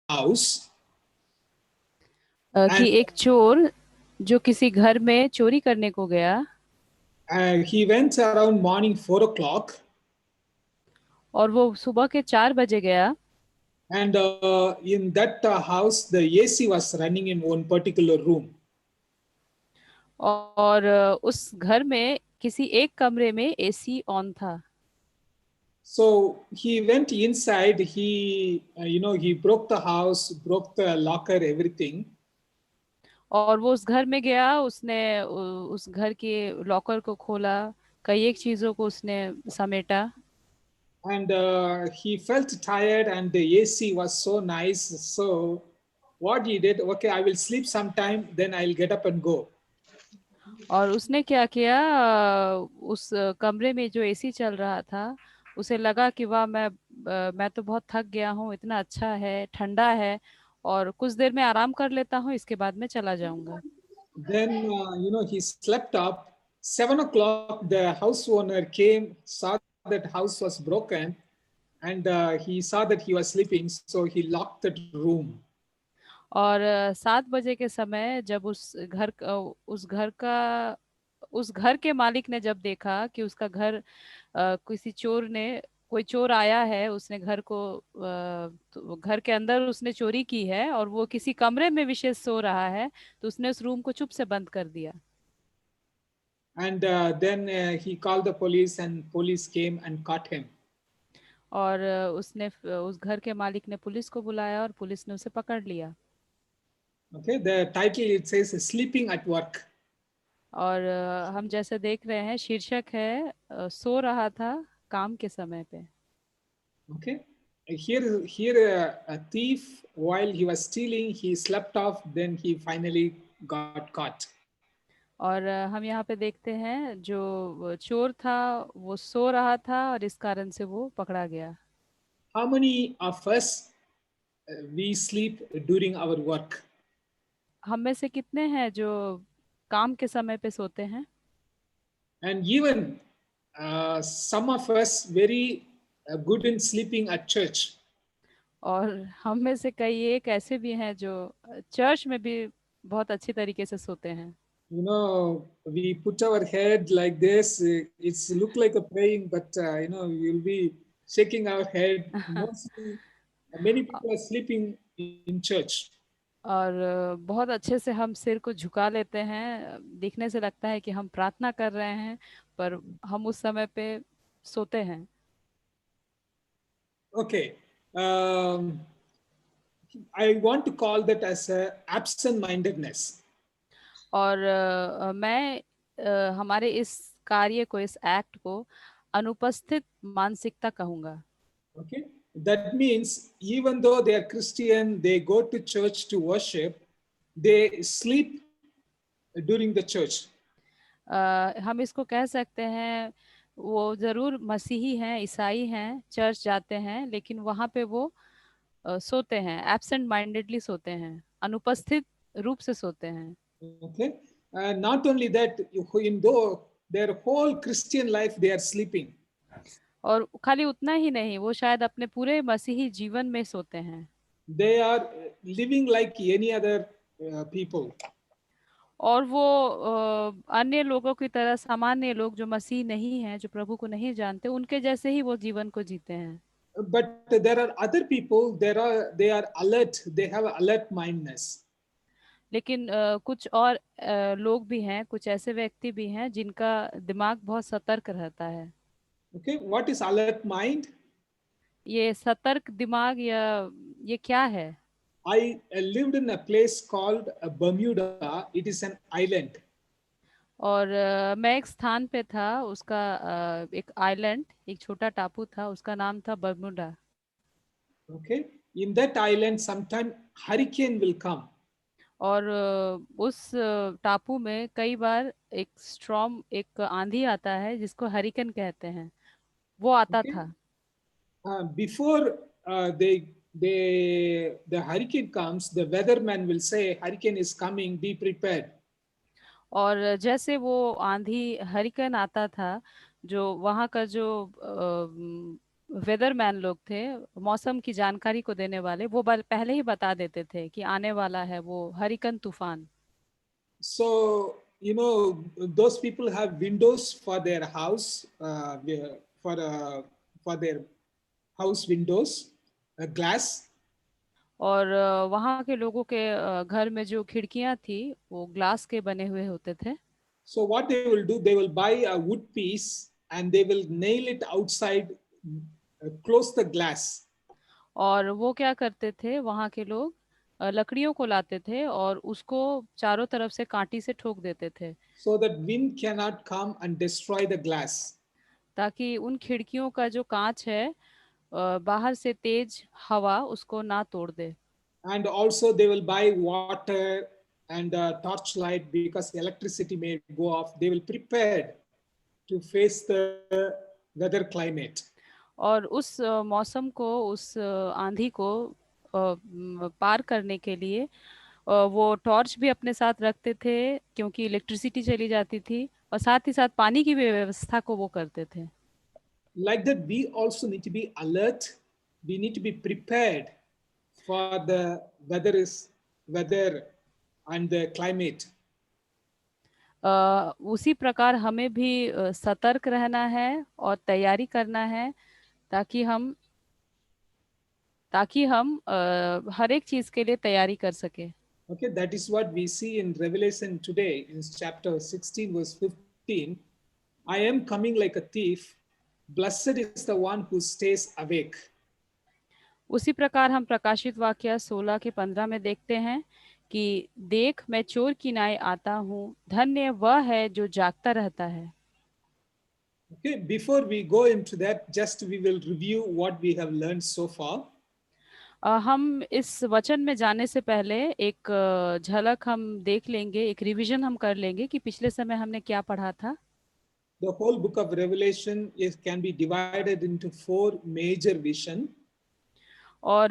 house, कि and एक चोर जो किसी घर में चोरी करने को गया he went around morning 4 o'clock, और वो सुबह के 4 बजे गया। and in that house the AC was running in one particular room. और उस घर में किसी एक कमरे में एसी ऑन था। So he went inside. He broke the house, broke the locker, everything, और वो उस घर में गया, उसने उस घर के लॉकर को खोला, कई एक चीजों को उसने समेटा। and he felt tired, and the AC was so nice. So what he did, okay, I will sleep sometime, then I'll get up and go. और उसने क्या किया, उस कमरे में जो एसी चल रहा था, उसे लगा कि वाह, मैं तो बहुत थक गया हूँ, इतना अच्छा है, ठंडा है, और कुछ देर में आराम कर लेता हूँ, इसके बाद मैं चला जाऊंगा। Then he slept up. 7 o'clock, the house owner came, saw that house was broken, and he saw that he was sleeping, so he locked that room. और 7 बजे के समय जब उस घर के मालिक ने जब देखा कि उसका घर किसी चोर ने कोई चोर आया है, उसने घर को तो घर के अंदर उसने चोरी की है और वो किसी कमरे में विशेष सो रहा है, तो उसने उस रूम को चुप से बंद कर दिया। And then he called the police, and police came and caught him. और उस घर के मालिक ने पुलिस को बुलाया और पुलिस ने उसे पकड़ लिया। Okay, the title it says sleeping at work. और हम जैसे देख रहे हैं, शीर्षक है सो रहा था काम के समय पे। Okay, here a thief, while he was stealing, he slept off. Then he finally got caught. और हम यहाँ पे देखते हैं जो चोर था वो सो रहा था और इस कारण से वो पकड़ा गया। How many of us we sleep during our work? हम में से कितने हैं जो काम के समय पे सोते हैं? And even some of us very good in sleeping at church. और हम में से कई एक ऐसे भी हैं जो चर्च में भी बहुत अच्छी tariके से सोते हैं। We put our head like this. It's look like a praying, but we'll be shaking our head. Mostly, many people are sleeping in church. और बहुत अच्छे से हम सिर को झुका लेते हैं, दिखने से लगता है कि हम प्रार्थना कर रहे हैं, पर हम उस समय पे सोते हैं। Okay. Um, I want to call that as a absent-mindedness. और मैं हमारे इस कार्य को, इस एक्ट को अनुपस्थित मानसिकता कहूंगा। Okay. That means even though they are Christian, they go to church to worship, they sleep during the church. हम इसको कह सकते हैं, वो जरूर मसीही हैं, ईसाई हैं, चर्च जाते हैं, लेकिन वहाँ पे वो सोते हैं, एब्सेंट माइंडेडली सोते हैं, अनुपस्थित रूप से सोते हैं। Okay. Not only that, in though their whole Christian life they are sleeping. और खाली उतना ही नहीं, वो शायद अपने पूरे मसीही जीवन में सोते हैं। They are living like any other people. और वो अन्य लोगों की तरह, सामान्य लोग जो मसीह नहीं हैं, जो प्रभु को नहीं जानते, उनके जैसे ही वो जीवन को जीते हैं। But there are other people. They are alert. They have alert mindness. लेकिन कुछ और लोग भी हैं, कुछ ऐसे व्यक्ति भी हैं जिनका दिमाग बहुत सतर्क रहता है। Okay. What is alert mind? ये सतर्क दिमाग, या ये क्या है? I lived in a place called Bermuda. It is an island. और मैं एक स्थान पे था, उसका एक आइलैंड, एक छोटा टापू था, उसका नाम था Bermuda. Okay. In that island, sometime hurricane will come. और उस टापू में कई बार एक आंधी आता है जिसको हरिकेन कहते हैं, वो आता Okay. था। Before the hurricane comes, the weatherman will say hurricane is coming. Be prepared. और जैसे वो आंधी हरिकेन आता था, जो वहाँ का जो वेदरमैन लोग थे, मौसम की जानकारी को देने वाले, वो पहले ही बता देते थे कि आने वाला है वो हरिकन तूफान। So, those people have windows for their house, for for their house windows, glass. और वहाँ के लोगों के घर में जो खिड़कियां थी वो ग्लास के बने हुए होते थे। So what they will do, they will buy a wood piece and they will nail it outside, close the glass. और वो क्या करते थे वहाँ के लोग, लकड़ियों को लाते थे और उसको चारों तरफ से कांटी से ठोक देते थे, So that wind cannot come and destroy the glass. ताकि उन खिड़कियों का जो कांच है बाहर से तेज हवा उसको ना तोड़ दे। And also they will buy water and torchlight because electricity may go off. They will prepare to face the weather climate. और उस मौसम को, उस आंधी को पार करने के लिए वो टॉर्च भी अपने साथ रखते थे, क्योंकि इलेक्ट्रिसिटी चली जाती थी, और साथ ही साथ पानी की भी व्यवस्था को वो करते थे। Like that, we also need to be alert. We need to be prepared for the weather and the climate. उसी प्रकार हमें भी सतर्क रहना है और तैयारी करना है, ताकि हम हर एक चीज के लिए तैयारी कर सके। Okay, that is what we see in Revelation today in chapter 16, verse 15. I am coming like a thief. Blessed is the one who stays awake. उसी प्रकार हम प्रकाशित वाक्य 16 के 15 में देखते हैं कि देख मैं चोर की नाई आता हूँ, धन्य वह है जो जागता रहता है। Okay, before we go into that, just we will review what we have learned so far. हम इस वचन में जाने से पहले एक झलक हम देख लेंगे, एक रिवीजन हम कर लेंगे कि पिछले समय हमने क्या पढ़ा था। The whole book of Revelation can be divided into 4 major visions. और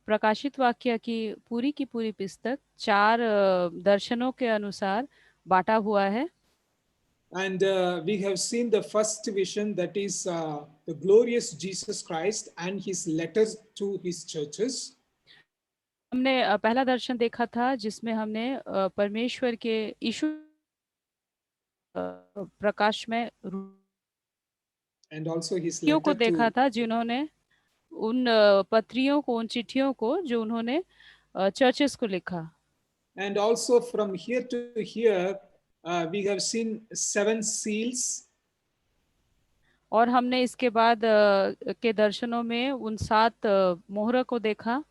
प्रकाशित वाक्य की पूरी पुस्तक 4 दर्शनों के अनुसार बांटा हुआ है। And we have seen the first vision, that is the glorious Jesus Christ and his letters to his churches. हमने पहला दर्शन देखा था जिसमें हमने परमेश्वर के यीशु प्रकाश में And also his पत्रियों को letter देखा to, था, जिन्होंने उन पत्रियों को, उन चिट्ठियों को जो उन्होंने चर्चेस को लिखा। and also from here to here, we have seen 7 seals. और हमने इसके बाद के दर्शनों में उन 7 मोहर को देखा।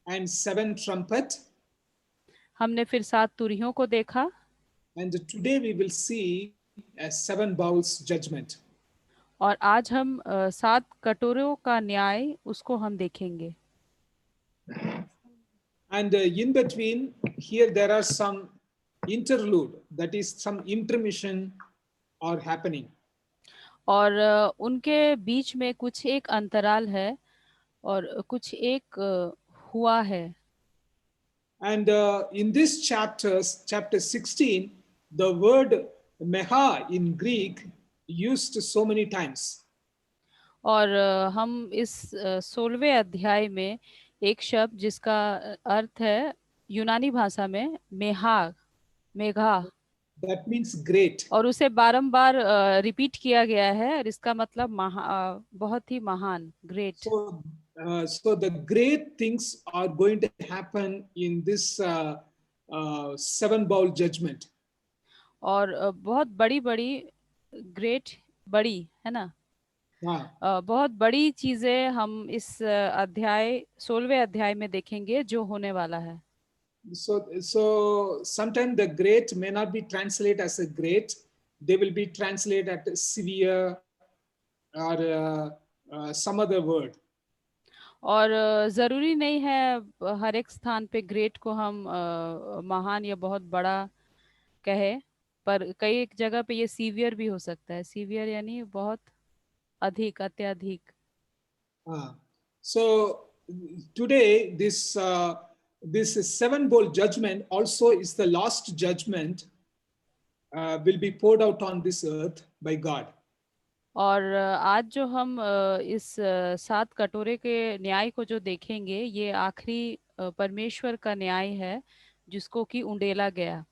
And 7 trumpet. हमने फिर 7 तुरहियों को देखा। And today we will see a 7 bowls judgment. और आज हम 7 कटोरों का न्याय उसको हम देखेंगे। And in between here there are some interlude, that is some intermission are happening. और उनके बीच में कुछ एक अंतराल है और कुछ एक हुआ है। And in this chapter 16, the word meha in Greek used so many times. और हम इस 16वें अध्याय में एक शब्द जिसका अर्थ है यूनानी भाषा में मेघा, That means great. और उसे बारंबार रिपीट किया गया है, और इसका मतलब बहुत ही महान, great. So the great things are going to happen in this 7 bowl judgment. और बहुत बड़ी ग्रेट, बड़ी है ना। हाँ. बहुत बड़ी चीजें हम इस 16वें अध्याय में देखेंगे जो होने वाला है। So sometimes the great may not be translated as a great. They will be translated as severe or some other word. और ज़रूरी नहीं है हर एक स्थान पे ग्रेट को हम महान या बहुत बड़ा कहे, पर कई एक जगह पे ये सीवियर भी हो सकता है। सीवियर यानी बहुत अधिक, अत्यधिक। So today this 7 bowl judgment also is the last judgment will be poured out on this earth by God. और आज जो हम इस 7 कटोरे के न्याय को जो देखेंगे, ये आखिरी परमेश्वर का न्याय है जिसको कि उंडेला गया।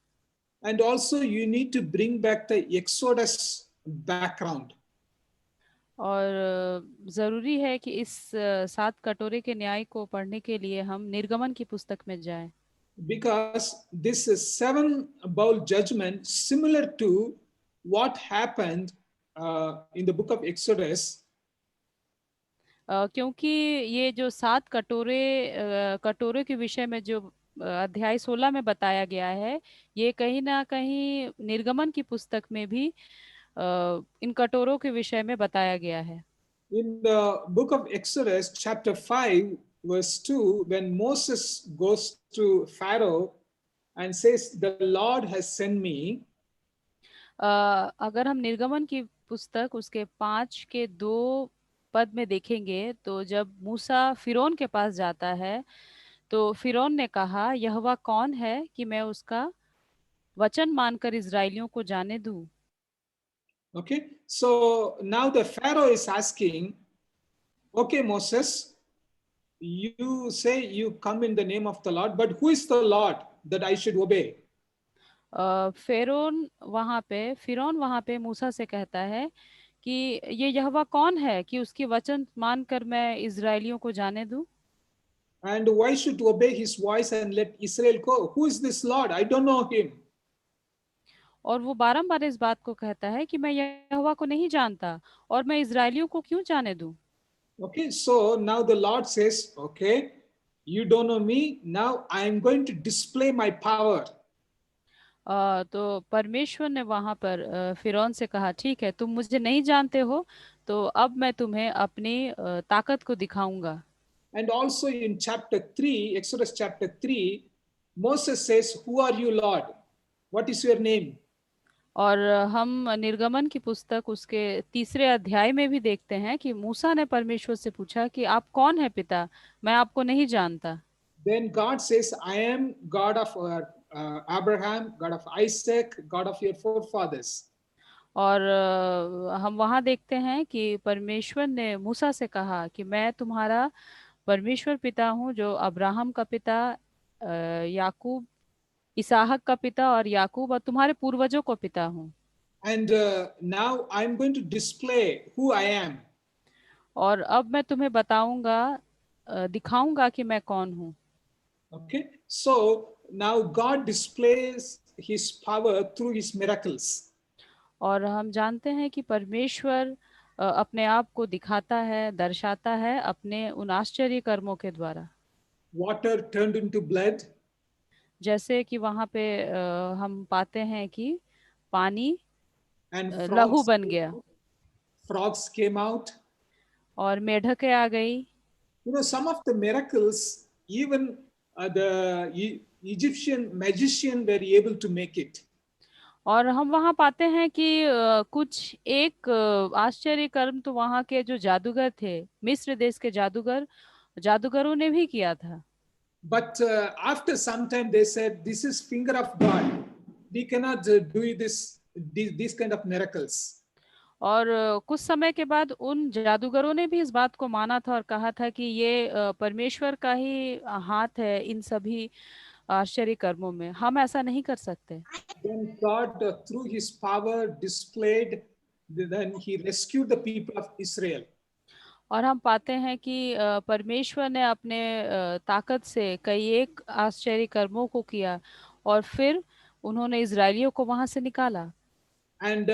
And also, you need to bring back the Exodus background. और जरूरी है कि इस 7 कटोरे के न्याय को पढ़ने के लिए हम निर्गमन की पुस्तक में जाएं, Because this is seven bowl judgment similar to what happened in the book of Exodus. क्योंकि ये जो 7 कटोरे के विषय में जो अध्याय 16 में बताया गया है, ये कहीं ना कहीं निर्गमन की पुस्तक में भी इन कटोरों के विषय में बताया गया है। In the book of Exodus, chapter 5, verse 2, when Moses goes to Pharaoh and says, "The Lord has sent me," अगर हम निर्गमन की पुस्तक उसके 5 के 2 पद में देखेंगे, तो जब मूसा फिरौन के पास जाता है, तो फिरौन ने कहा, यहोवा कौन है कि मैं उसका वचन मानकर इजरायलियों को जाने दूं। okay, so now the Pharaoh is asking, "Okay, Moses, you say you come in the name of the Lord, but who is the Lord that I should obey?" फिरौन वहां पे मूसा से कहता है कि ये यहोवा कौन है कि उसकी वचन मानकर मैं इजरायलियों को जाने दूं, And why should obey his voice and let Israel go? Who is this Lord? I don't know him. और वो बारंबार इस बात को कहता है कि मैं यहोवा को नहीं जानता और मैं इजरायलियों को क्यों जाने दूं। Okay, so now the Lord says, "Okay, you don't know me. Now I am going to display my power." तो परमेश्वर ने वहां पर फिरौन से कहा, ठीक है, तुम मुझे नहीं जानते हो, तो अब मैं तुम्हें अपनी ताकत को दिखाऊंगा। And also in chapter 3, Exodus chapter 3, Moses says, "Who are you, Lord? What is your name?" और हम निर्गमन की पुस्तक उसके 3 अध्याय में भी देखते हैं कि मूसा ने परमेश्वर से पूछा कि आप कौन है पिता, मैं आपको नहीं जानता। Then God says, "I am God of Abraham, God of Isaac, God of your forefathers." और हम वहाँ देखते हैं कि परमेश्वर ने मूसा से कहा कि मैं तुम्हारा परमेश्वर पिता हूँ, जो अब्राहम का पिता, याकूब, इसहाक का पिता और याकूब और तुम्हारे पूर्वजों को पिता हूँ। And now I'm going to display who I am. और अब मैं तुम्हें बताऊंगा, दिखाऊंगा कि मैं कौन हूँ। Okay, so now God displays his power through his miracles. और हम जानते हैं कि परमेश्वर अपने आप को दिखाता है, दर्शाता है अपने उन आश्चर्य कर्मों के द्वारा। Water turned into blood, जैसे कि वहाँ पे हम पाते हैं कि पानी and लहू बन गया frogs came out. और मेढकें आ गई। You know, some of the miracles, even the Egyptian magician were able to make it. और हम वहाँ पाते हैं कि कुछ एक आश्चर्य कर्म तो वहाँ के जो जादूगर थे, मिस्र देश के जादूगरों ने भी किया था। But after some time, they said, "This is finger of God. We cannot do these kind of miracles." और कुछ समय के बाद उन जादूगरों ने भी इस बात को माना था और कहा था कि ये परमेश्वर का ही हाथ है इन सभी आश्चर्य कर्मों में, हम ऐसा नहीं कर सकते। Then God, through his power, displayed, then he rescued the people of Israel. और हम पाते हैं कि परमेश्वर ने अपने ताकत से कई एक आश्चर्य कर्मों को किया और फिर उन्होंने इजरायलियों को वहां से निकाला। And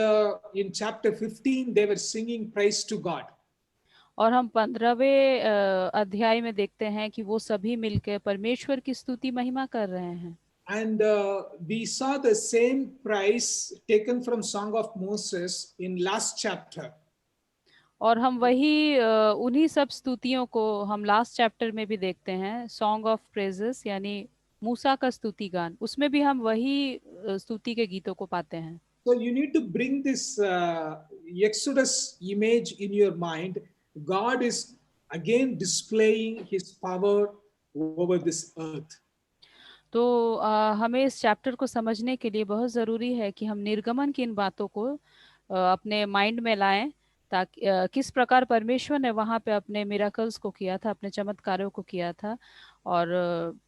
in chapter 15, they were singing praise to God. और हम 15वें अध्याय में देखते हैं कि वो सभी मिलकर परमेश्वर की स्तुति महिमा कर रहे हैं। And we saw the same praise taken from Song of Moses in last chapter. और हम वही उन्हीं सब स्तुतियों को हम लास्ट चैप्टर में भी देखते हैं, सॉन्ग ऑफ प्रेजेस यानी मूसा का स्तुति गान, उसमें भी हम वही स्तुति के गीतों को पाते हैं। So you need to bring this Exodus image in your mind. God is again displaying his power over this earth. तो हमें इस चैप्टर को समझने के लिए बहुत ज़रूरी है कि हम निर्गमन की इन बातों को अपने माइंड में लाएं ताकि किस प्रकार परमेश्वर ने वहाँ पे अपने मिराकल्स को किया था, अपने चमत्कारों को किया था, और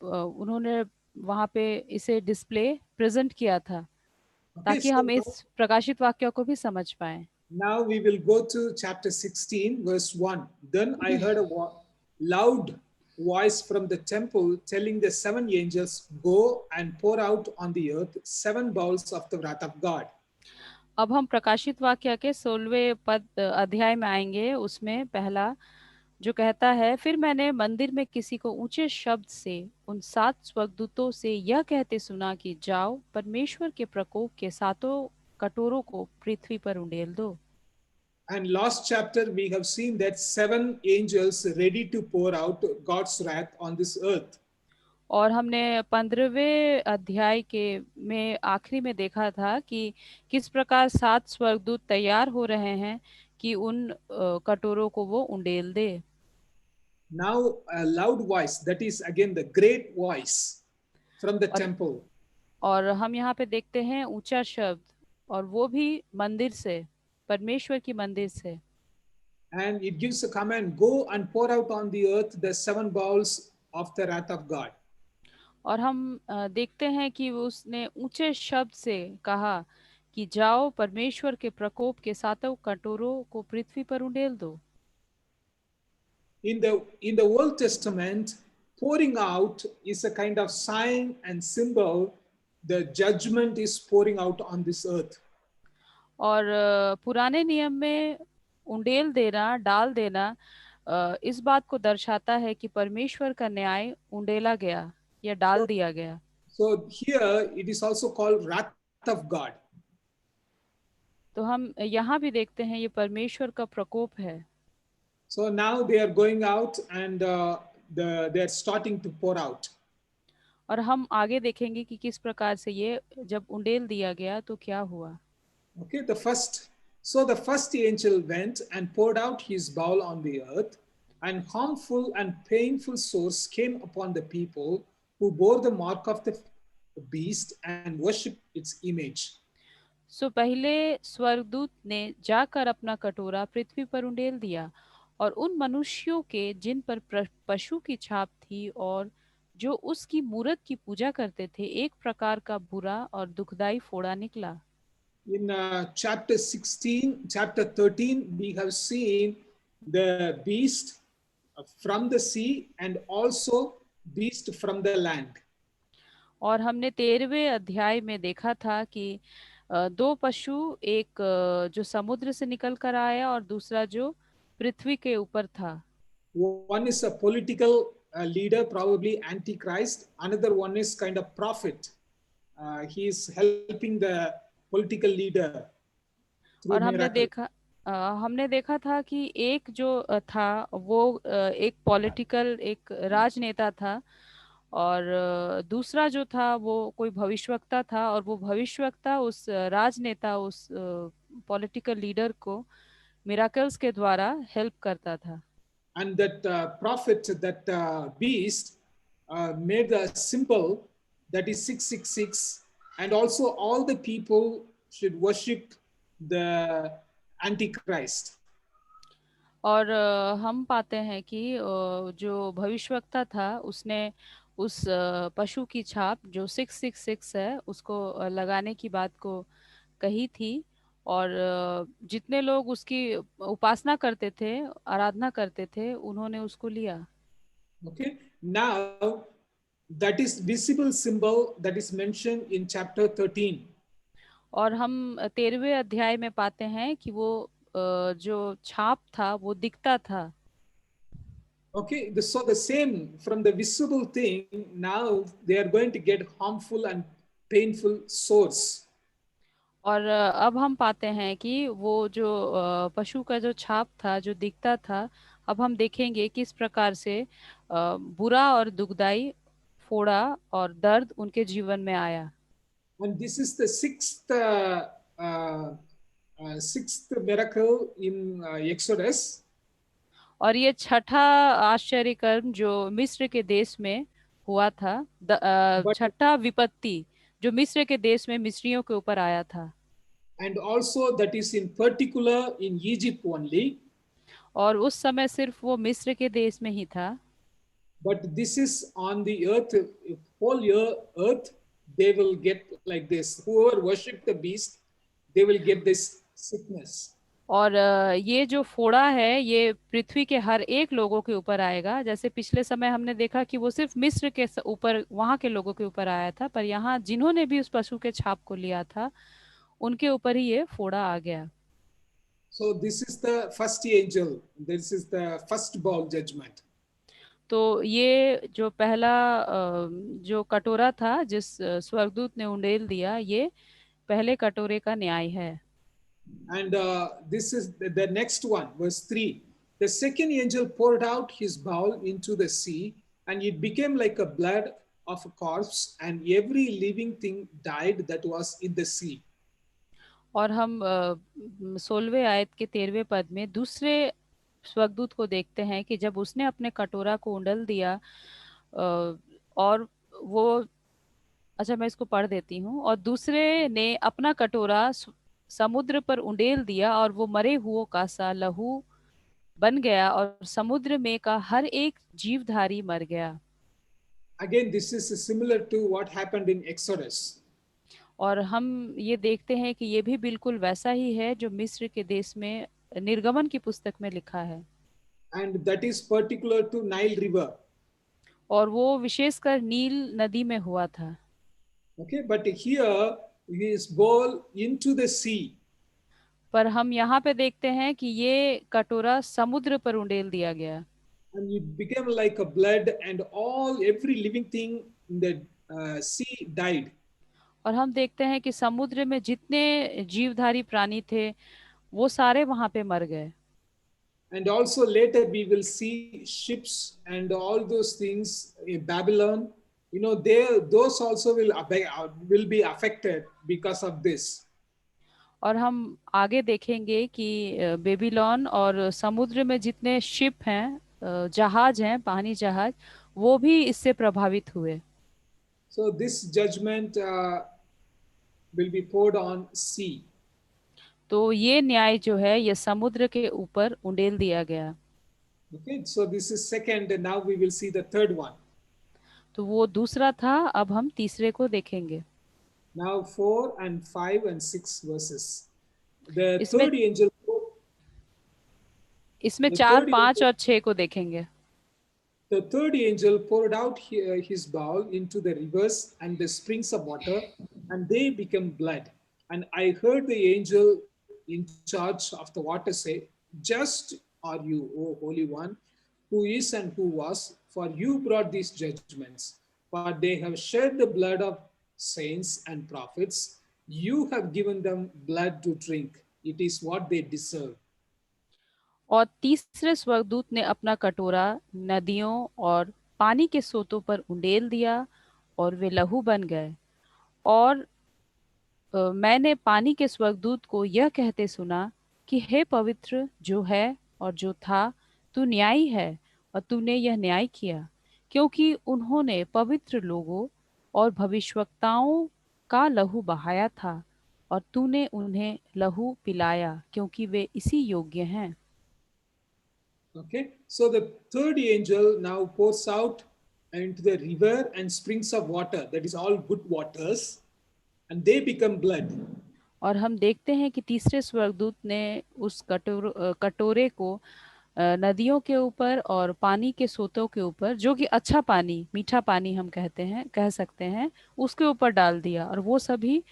उन्होंने वहाँ पे इसे डिस्प्ले प्रेजेंट किया था, Okay, ताकि so हम इस प्रकाशित वाक्य को भी समझ पाए। now we will go to chapter 16, verse 1. Then I heard a loud voice from the temple telling the seven angels, Go and pour out on the earth 7 bowls of the wrath of God. अब हम प्रकाशित वाक्य के 16वें पद अध्याय में आएंगे। उसमें पहला जो कहता है, फिर मैंने मंदिर में किसी को ऊंचे शब्द से उन 7 स्वर्गदूतों से यह कहते सुना कि जाओ, परमेश्वर के प्रकोप के 7 कटोरों को पृथ्वी पर उंडेल दो। And last chapter, we have seen that 7 angels ready to pour out God's wrath on this earth. और हमने 15वें अध्याय के में आखिरी में देखा था कि किस प्रकार 7 स्वर्गदूत तैयार हो रहे हैं कि उन कटोरों को वो उंडेल दे। Now, a loud voice, that is again the great voice from the temple. और हम यहाँ पे देखते हैं ऊंचा शब्द, और वो भी मंदिर से, परमेश्वर की मंदिर से। And it gives a command, go and pour out on the earth the 7 bowls of the wrath of God. और हम देखते हैं कि उसने ऊंचे शब्द से कहा कि जाओ, परमेश्वर के प्रकोप के 7 कटोरों को पृथ्वी पर उंडेल दो। In the Old Testament, pouring out is a kind of sign and symbol. The judgment is pouring out on this earth. और पुराने नियम में उंडेल देना, डाल देना, इस बात को दर्शाता है कि परमेश्वर का न्याय उंडेला गया या डाल दिया गया। So here it is also called wrath of God. तो हम यहाँ भी देखते हैं ये परमेश्वर का प्रकोप है। So now they are going out and they are starting to pour out. और हम आगे देखेंगे कि किस प्रकार से ये जब उंडेल दिया गया तो क्या हुआ। Okay, the first angel went and poured out his bowl on the earth, and harmful and painful sores came upon the people who bore the mark of the beast and worshipped its image. सो पहले स्वर्गदूत ने जाकर अपना कटोरा पृथ्वी पर उंडेल दिया, और उन मनुष्यों के जिन पर पशु की छाप थी और जो उसकी मूरत की पूजा करते थे, एक प्रकार का बुरा और दुखदाई फोड़ा निकला। In chapter 13, we have seen the beast from the sea and also beast from the land. और हमने 13वें अध्याय में देखा था कि 2 पशु, एक जो समुद्र से निकल कर आया और दूसरा जो पृथ्वी के ऊपर था। One is a political leader, probably Antichrist. Another one is kind of prophet. He is helping the political leader through और miracle. हमने देखा था कि एक जो था वो एक पॉलिटिकल, एक राजनेता था, और दूसरा जो था वो कोई भविष्यवक्ता था, और वो भविष्यवक्ता उस राजनेता, उस पॉलिटिकल लीडर को मिराकल्स के द्वारा हेल्प करता था। And that prophet, that beast, made a symbol that is 666, and also all the people should worship the Antichrist. और हम पाते हैं कि जो भविष्यवक्ता था उसने उस पशु की छाप जो 666 है उसको लगाने की बात को कही थी, और जितने लोग उसकी उपासना करते थे, आराधना करते थे, उन्होंने उसको लिया। Okay, now that is visible symbol that is mentioned in chapter 13. और हम 13वें अध्याय में पाते हैं कि वो जो छाप था वो दिखता था। Okay, so the same from the visible thing, now they are going to get harmful and painful sores. और अब हम पाते हैं कि वो जो पशु का जो छाप था, जो दिखता था, अब हम देखेंगे किस प्रकार से बुरा और दुखदाई फोड़ा और दर्द उनके जीवन में आया। And this is the sixth miracle in Exodus. और ये छठा आश्चर्य कर्म जो मिस्र के देश में हुआ था, But छठा विपत्ति जो मिस्र के देश में मिस्रियों के ऊपर आया था। and also that is in particular in Egypt only. और उस समय सिर्फ वो मिस्र के देश में ही था, But this is on the earth, whole earth, they will get like this. Whoever worship the beast, they will get this sickness. और ये जो फोड़ा है ये पृथ्वी के हर एक लोगों के ऊपर आएगा। जैसे पिछले समय हमने देखा कि वो सिर्फ मिस्र के ऊपर, वहां के लोगों के ऊपर आया था, पर यहाँ जिन्होंने भी उस पशु के छाप को लिया था उनके ऊपर ही ये फोड़ा आ गया। So this is the first angel. This is the first bowl judgment. तो ये जो पहला जो कटोरा था जिस स्वर्गदूत ने उंडेल दिया, ये पहले कटोरे का न्याय है। And this is the next one, verse 3. The second angel poured out his bowl into the sea, and it became like a blood of a corpse, and every living thing died that was in the sea. और हम 16वें आयत के 13वें पद में दूसरे स्वर्गदूत को देखते हैं कि जब उसने अपने कटोरा को उंडल दिया, और वो, अच्छा मैं इसको पढ़ देती हूँ, और दूसरे ने अपना कटोरा समुद्र पर उंडेल दिया और वो मरे हुओं का सा लहू बन गया और समुद्र में का हर एक जीवधारी मर गया। Again, this is similar to what happened in Exodus. और हम ये देखते हैं कि ये भी बिल्कुल वैसा ही है जो मिस्र के देश में निर्गमन की पुस्तक में लिखा है, And that is particular to Nile River. और वो विशेषकर नील नदी में हुआ था। Okay, but here his bowl into the sea. पर हम यहाँ पे देखते हैं कि ये कटोरा समुद्र पर उंडेल दिया गया, And it became like a blood, and every living thing in the sea died. और हम देखते हैं कि समुद्र में जितने जीवधारी प्राणी थे वो सारे वहां पे मर गए। And also later we will see ships and all those things in Babylon. You know, those also will be affected because of this. और हम आगे देखेंगे कि बेबीलोन और समुद्र में जितने शिप हैं, जहाज हैं, पानी जहाज, वो भी इससे प्रभावित हुए। So this judgment will be poured on sea. तो ये न्याय जो है ये समुद्र के ऊपर उंडेल दिया गया। Okay, so this is second, and now we will see the third one. तो वो दूसरा था, अब हम तीसरे को देखेंगे। Now 4 and 5 and 6 verses. The इसमें third angel. इसमें The 4, third 5 और 6 को देखेंगे। The third angel poured out his bowl into the rivers and the springs of water, and they became blood. And I heard the angel in charge of the water say, "Just are you, O Holy One, who is and who was, for you brought these judgments. For they have shed the blood of saints and prophets. You have given them blood to drink. It is what they deserve." और तीसरे स्वर्गदूत ने अपना कटोरा नदियों और पानी के सोतों पर उंडेल दिया और वे लहू बन गए। और मैंने पानी के स्वर्गदूत को यह कहते सुना कि हे पवित्र जो है और जो था, तू न्यायी है और तूने यह न्याय किया, क्योंकि उन्होंने पवित्र लोगों और भविष्यवक्ताओं का लहू बहाया था और तूने उन्हें लहू पिलाया, क्योंकि वे इसी योग्य हैं। Okay, so the third angel now pours out into the river and springs of water, that is all good waters, and they become blood. और हम देखते हैं कि तीसरे स्वर्गदूत ने उस कटोरे को नदियों के ऊपर और पानी के सोतों के ऊपर, जो कि अच्छा पानी, मीठा पानी हम कह सकते हैं, उसके ऊपर डाल दिया और वो सभी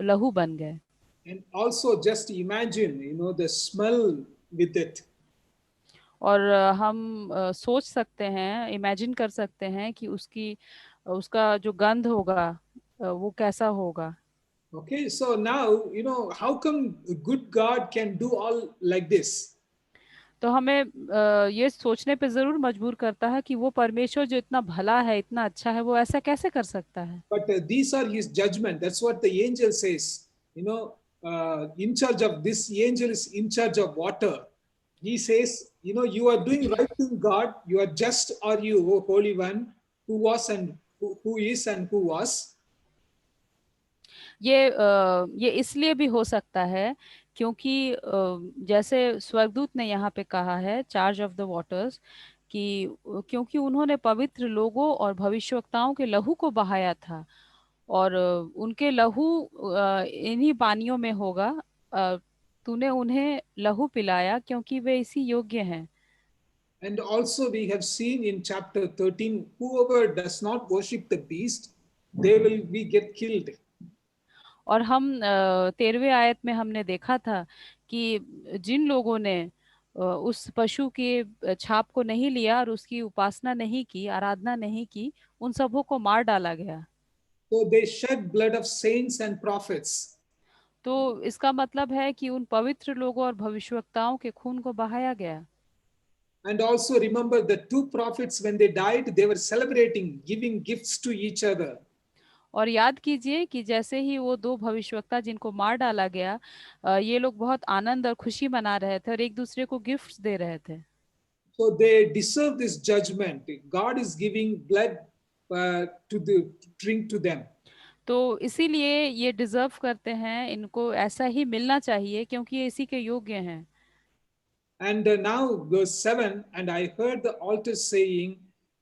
लहू बन गए। And also just imagine, the smell with it. और हम सोच सकते हैं, इमेजिन कर सकते हैं कि उसका जो गंध होगा वो कैसा होगा। Okay, so now, how come the good God can do all like this? तो हमें ये सोचने पे जरूर मजबूर करता है कि वो परमेश्वर जो इतना भला है, इतना अच्छा है, वो ऐसा कैसे कर सकता है। But these are his judgment. That's what the angel says. In charge of this, angel is in charge of water. He says, you are doing right thing, God. You are just, are you, O Holy One, who was and who is and who was. ये इसलिए भी हो सकता है क्योंकि जैसे स्वर्गदूत ने यहाँ पे कहा है, चार्ज ऑफ द वाटर्स, कि क्योंकि उन्होंने पवित्र लोगों और भविष्यवक्ताओं के लहू को बहाया था, और उनके लहू इन्हीं पानियों में होगा। अ, तूने उन्हें लहू पिलाया क्योंकि वे इसी योग्य हैं। And also we have seen in chapter 13, whoever does not worship the beast, they will be get killed. और हम 13वें आयत में हमने देखा था कि जिन लोगों ने उस पशु के छाप को नहीं लिया और उसकी उपासना नहीं की, आराधना नहीं की, उन सबों को मार डाला गया। So they shed blood of saints and prophets. तो इसका मतलब है कि उन पवित्र लोगों और भविष्यवक्ताओं के खून को बहाया गया। And also remember the two prophets, when they died, they were celebrating, giving gifts to each other. और याद कीजिए कि जैसे ही वो दो भविष्यवक्ता जिनको मार डाला गया, ये लोग बहुत आनंद और खुशी मना रहे थे और एक दूसरे को गिफ्ट्स दे रहे थे। So they deserve this judgment. God is giving blood to drink to them. तो इसीलिए ये डिजर्व करते हैं, इनको ऐसा ही मिलना चाहिए क्योंकि ये इसी के योग्य हैं। And now verse 7, and I heard the altar saying,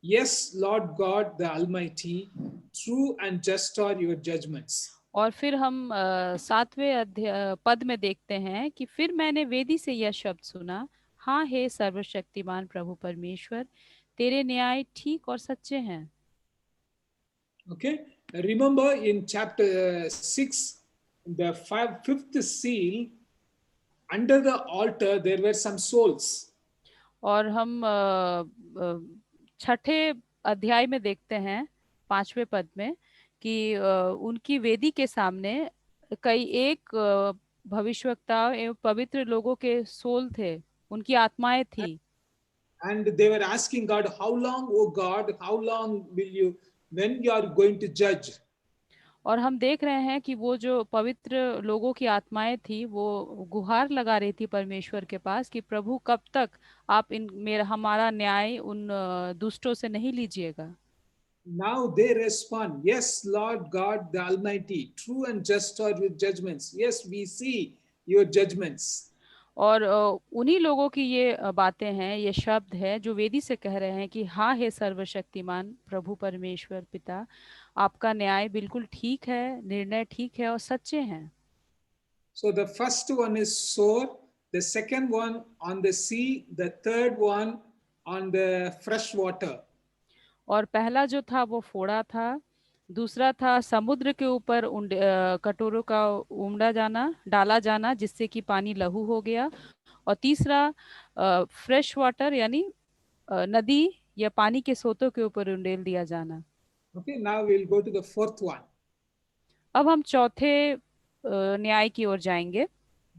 Yes, Lord God the Almighty, true and just are your judgments. और फिर हम 7वें पद में देखते हैं कि फिर मैंने वेदी से यह शब्द सुना, हाँ हे सर्वशक्तिमान प्रभु परमेश्वर, तेरे न्याय ठीक और सच्चे हैं। Okay, remember in chapter 6, the fifth seal, under the altar there were some souls. और हम छठे अध्याय में देखते हैं 5वें पद में कि उनकी वेदी के सामने कई एक भविष्यवक्ता एवं पवित्र लोगों के सोल थे, उनकी आत्माएं थी। And they were asking God, how long, oh God, how long will you, when you are going to judge? और हम देख रहे हैं कि वो जो पवित्र लोगों की आत्माएं थी वो गुहार लगा रही थी परमेश्वर के पास कि प्रभु कब तक आप इन मेरा हमारा न्याय उन दुष्टों से नहीं लीजिएगा। Now they respond, Yes, Lord God the Almighty, true and just are your judgments. Yes, we see your judgments. और उन्हीं लोगों की ये बातें हैं, ये शब्द है जो वेदी से कह रहे हैं कि हाँ हे सर्वशक्तिमान प्रभु परमेश्वर पिता, आपका न्याय बिल्कुल ठीक है, निर्णय ठीक है और सच्चे हैं। So the first one is sore, the second one on the sea, the third one on the fresh water. और पहला जो था वो फोड़ा था, दूसरा था समुद्र के ऊपर कटोरों का उमड़ा जाना, डाला जाना जिससे कि पानी लहू हो गया, और तीसरा फ्रेश वाटर यानी नदी या पानी के सोतों के ऊपर उंडेल दिया जाना। Okay, now we'll go to the fourth one. अब हम चौथे न्याय की ओर जाएंगे।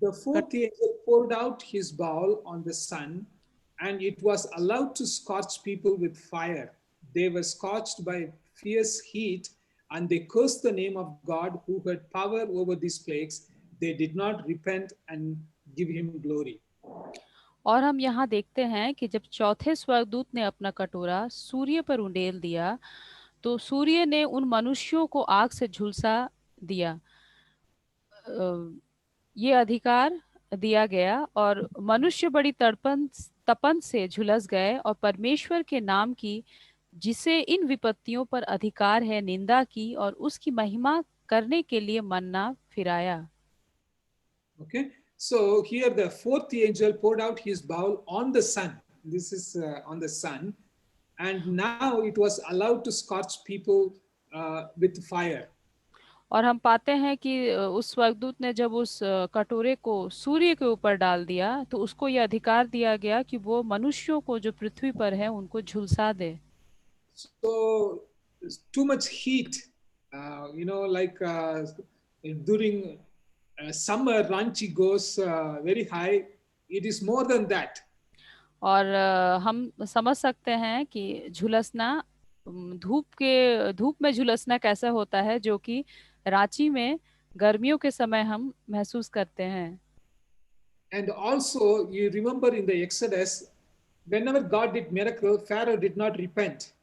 The fourth angel poured out his bowl on the sun, and it was allowed to scorch people with fire. They were scorched by fierce heat, and they cursed the name of God who had power over these plagues. They did not repent and give him glory. और हम यहाँ देखते हैं कि जब चौथे स्वर्गदूत ने अपना कटोरा सूर्य पर उंडेल दिया, तो सूर्य ने उन मनुष्यों को आग से झुलसा दिया। ये अधिकार दिया गया और मनुष्य बड़ी तपन से झुलस गए और परमेश्वर के नाम की, जिसे इन विपत्तियों पर अधिकार है, निंदा की और उसकी महिमा करने के लिए मन्ना फिराया। Okay, so here the fourth angel poured out his bowl on the sun. This is on the sun, and now it was allowed to scorch people with fire. और हम पाते हैं कि उस स्वर्गदूत ने जब उस कटोरे को सूर्य के ऊपर डाल दिया तो उसको यह अधिकार दिया गया कि वो मनुष्यों को जो पृथ्वी पर है उनको झुलसा दे। So too much heat, like during summer, Ranchi goes very high. It is more than that. और हम समझ सकते हैं कि झुलसना, धूप में झुलसना कैसा होता है, जो कि रांची में गर्मियों के समय हम महसूस करते हैं। And also, you remember in the Exodus, whenever God did miracle, Pharaoh did not repent.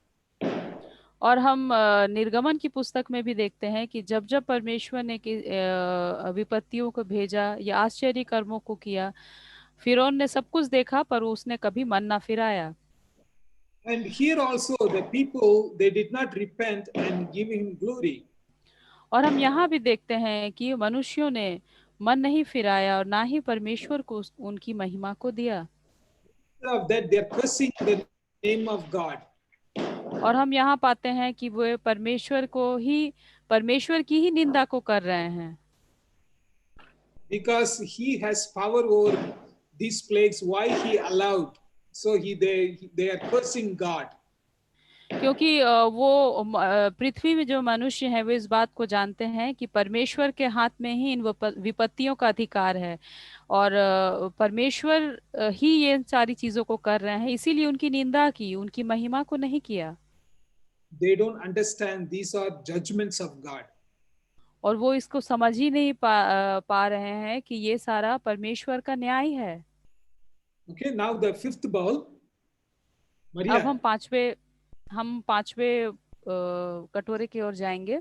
और हम निर्गमन की पुस्तक में भी देखते हैं कि जब जब परमेश्वर ने विपत्तियों को भेजा या आश्चर्य कर्मों को किया, फिरौन ने सब कुछ देखा पर उसने कभी मन ना फिराया। And here also the people, they did not repent and give him glory. और हम यहाँ भी देखते हैं कि मनुष्यों ने मन नहीं फिराया और ना ही परमेश्वर को उनकी महिमा को दिया। Instead of that, they are cursing the name of God. और हम यहाँ पाते हैं कि वो परमेश्वर की ही निंदा को कर रहे हैं। Because he has power over these plagues, why he allowed? So they are cursing God. क्योंकि पृथ्वी में जो मनुष्य हैं वो इस बात को जानते हैं कि परमेश्वर के हाथ में ही इन विपत्तियों का अधिकार है, और परमेश्वर ही ये सारी चीजों को कर रहे हैं, इसीलिए उनकी निंदा की, उनकी महिमा को नहीं किया। They don't understand these are judgments of God. और वो इसको समझ ही नहीं पा रहे हैं कि ये सारा परमेश्वर का न्याय है। Okay, now the fifth bowl, अब Maria. हम पांचवे कटोरे की ओर जाएंगे।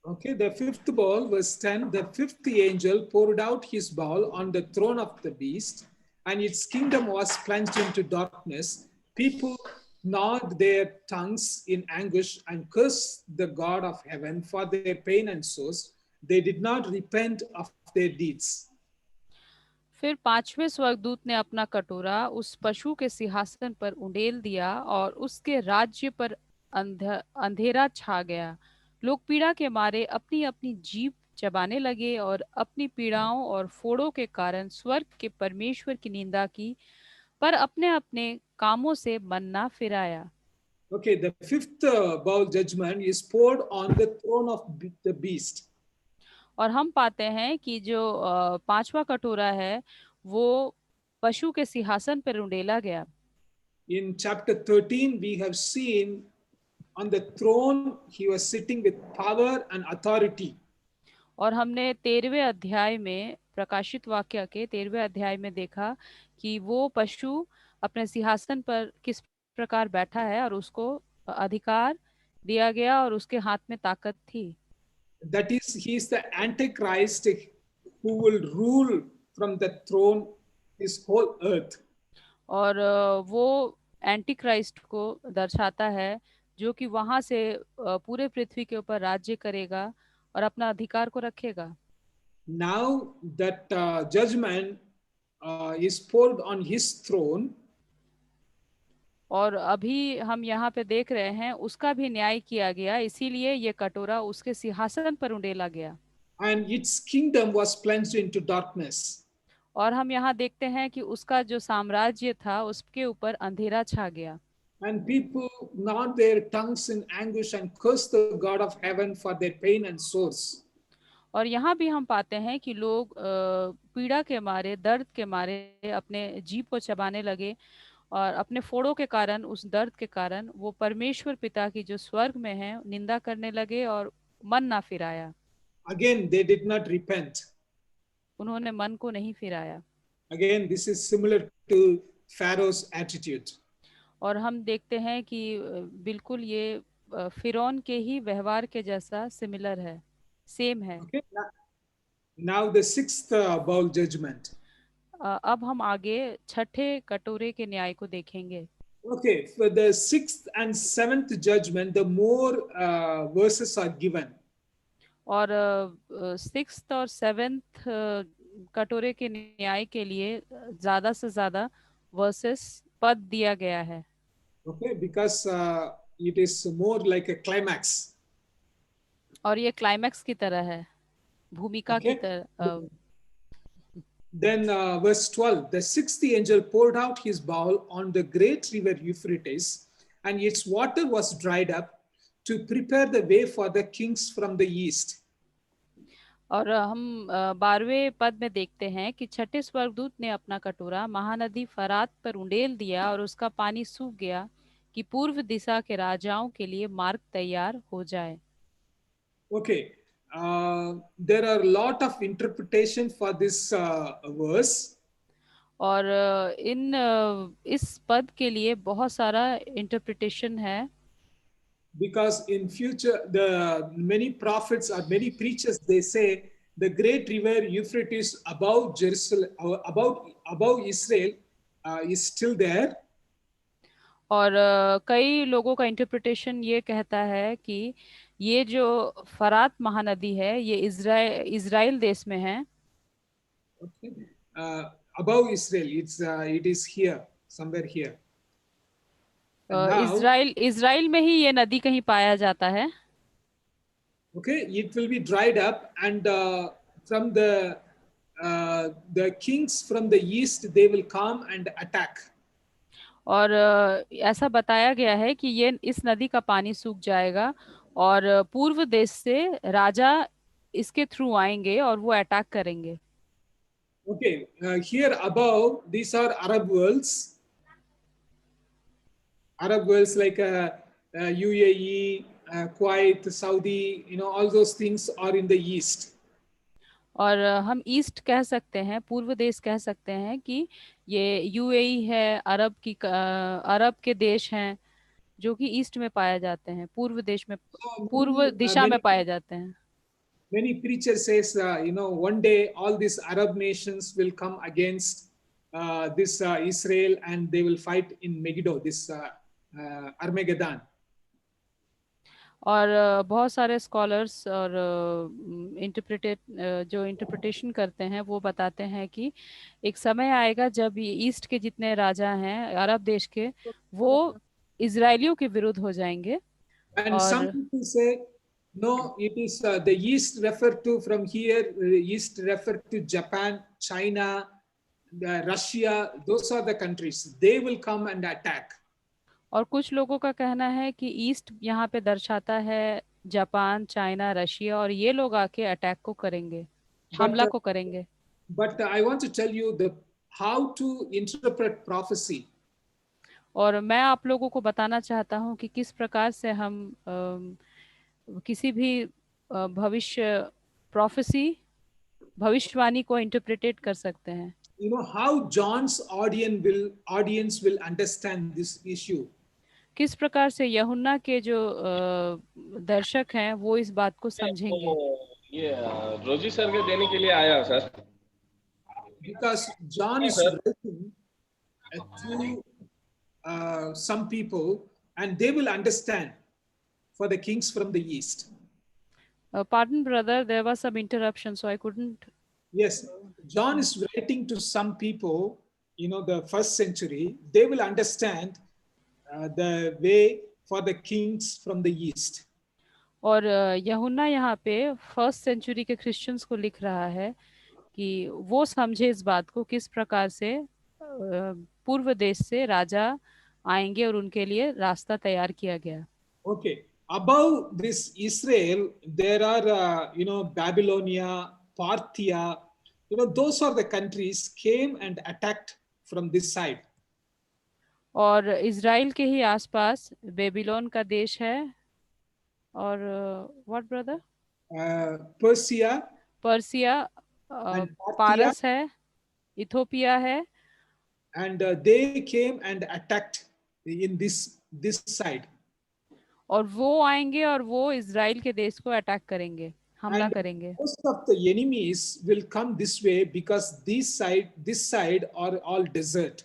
Okay, the fifth bowl, verse 10, the fifth angel poured out his bowl on the throne of the beast, and its kingdom was plunged into darkness. People gnawed their tongues in anguish and cursed the God of heaven for their pain and sorrows. They did not repent of their deeds. फिर पांचवें स्वर्गदूत ने अपना कटोरा उस पशु के सिंहासन पर उंडेल दिया और उसके राज्य पर अंधेरा छा गया। लोग पीड़ा के मारे अपनी अपनी जीभ चबाने लगे और अपनी पीड़ाओं और फोड़ों के कारण स्वर्ग के परमेश्वर की निंदा की, पर अपने अपने कामों से मन ना फिराया। Okay, the fifth bowl judgment is poured on the throne of the beast. और हम पाते हैं कि जो पांचवा कटोरा है वो पशु के सिंहासन पर उंडेला गया। In chapter 13, we have seen on the throne he was sitting with power and authority. और हमने 13वें अध्याय में, प्रकाशित वाक्य के 13वें अध्याय में देखा कि वो पशु अपने सिंहासन पर किस प्रकार बैठा है और उसको अधिकार दिया गया और उसके हाथ में ताकत थी। That is, he is the Antichrist who will rule from the throne this whole earth. और वो एंटी क्राइस्ट को दर्शाता है जो कि वहां से पूरे पृथ्वी के ऊपर राज्य करेगा और अपना अधिकार को रखेगा। Now that judgment is poured on his throne. और अभी हम यहाँ पे देख रहे हैं उसका भी न्याय किया गया, इसीलिए ये कटोरा उसके सिंहासन पर उंडेला गया। And its kingdom was plunged into darkness. और हम यहाँ देखते हैं कि उसका जो साम्राज्य था उसके ऊपर अंधेरा छा गया। And people gnawed their tongues in anguish and cursed the God of heaven for their pain and sorrows. और यहाँ भी हम पाते हैं कि लोग पीड़ा के मारे, दर्द के मारे अपने जीभ को चबाने लगे और अपने फोड़ों के कारण, उस दर्द के कारण वो परमेश्वर पिता की जो स्वर्ग में है निंदा करने लगे और मन ना फिराया। Again, they did not repent. उन्होंने मन को नहीं फिराया। Again, this is similar to Pharaoh's attitude. और हम देखते हैं कि बिल्कुल ये फिरौन के ही व्यवहार के जैसा सिमिलर है, सेम है। Okay. Now the sixth bowl judgment. अब हम आगे छठे कटोरे के न्याय को देखेंगे। Okay, for the sixth and seventh judgment, the more verses are given. और सिक्स्थ और सेवेंथ कटोरे के न्याय के लिए ज्यादा से ज्यादा वर्सेस पद दिया गया है। Okay, because it is more like a climax. और ये क्लाइमैक्स की तरह है, भूमिका की Okay. तरह। Then verse 12, the sixth angel poured out his bowl on the great river Euphrates, and its water was dried up to prepare the way for the kings from the east. और हम 12वें पद में देखते हैं कि छठे स्वर्गदूत ने अपना कटोरा महानदी फरात पर उंडेल दिया और उसका पानी सूख गया कि पूर्व दिशा के राजाओं के लिए मार्ग तैयार हो जाए। Okay, there are a lot of interpretation for this verse. और इस पद के लिए बहुत सारा इंटरप्रिटेशन है। because in future the many prophets or many preachers they say the great river Euphrates above Jerusalem, above Israel, is still there. और कई लोगों का इंटरप्रिटेशन ये कहता है कि ये जो फरात महानदी है ये इज़राइल देश में है। Okay. Above Israel, it is here, somewhere here. And now, Israel में ही ये नदी कहीं पाया जाता है। okay, it will be dried up, and from the kings from the east they will come and attack. और ऐसा बताया गया है कि ये इस नदी का पानी सूख जाएगा और पूर्व देश से राजा इसके थ्रू आएंगे और वो अटैक करेंगे। Okay, here above these are Arab worlds like UAE, Kuwait, Saudi, all those things are in the east. और हम ईस्ट कह सकते हैं, पूर्व देश कह सकते हैं कि ये यूएई है, अरब के देश हैं जो कि ईस्ट में पाए जाते हैं, पूर्व देश में, पूर्व दिशा में पाए जाते हैं। Many preachers says, one day all these Arab nations will come against this Israel and they will fight in Megiddo, this Armageddon. और बहुत सारे स्कॉलर्स और जो इंटरप्रिटेशन करते हैं वो बताते हैं कि एक समय आएगा जब ये ईस्ट के जितने राजा हैं अरब देश के वो इजरायलियों के विरुद्ध हो जाएंगे। And some people say no, it is the east referred to from here, east referred to Japan, China, Russia, those are the countries. They will come and attack. और कुछ लोगों का कहना है कि ईस्ट यहाँ पे दर्शाता है जापान, चाइना, रशिया, और ये लोग आके अटैक को करेंगे, हमला को करेंगे। But I want to tell you how to interpret prophecy. और मैं आप लोगों को बताना चाहता हूँ कि किस प्रकार से हम किसी भी भविष्यवाणी को इंटरप्रेटेट कर सकते हैं। How John's audience will understand this issue. किस प्रकार से यूहन्ना के जो दर्शक हैं वो इस बात को समझेंगे। ये रोजी सर के देने के लिए आया sir. Because John is writing to some people and they will understand for the kings from the east. Pardon brother, there was some interruption so I couldn't. Yes, John is writing to some people, the first century. They will understand the way for the kings from the east. और यूहन्ना यहाँ पे first century के Christians को लिख रहा है कि वो समझे इस बात को किस प्रकार से पूर्व देश से राजा आएंगे और उनके लिए रास्ता तैयार किया गया। Okay, above this Israel there are Babylonia, Parthia, those are the countries came and attacked from this side. और इजराइल के ही आसपास बेबीलोन का देश है और व्हाट ब्रदर, पर्सिया, पारस है, इथोपिया है, and they came and attacked in this side. और वो आएंगे और वो इजराइल के देश को अटैक करेंगे, हमला करेंगे। Most of the enemies will come this way because this side are all desert.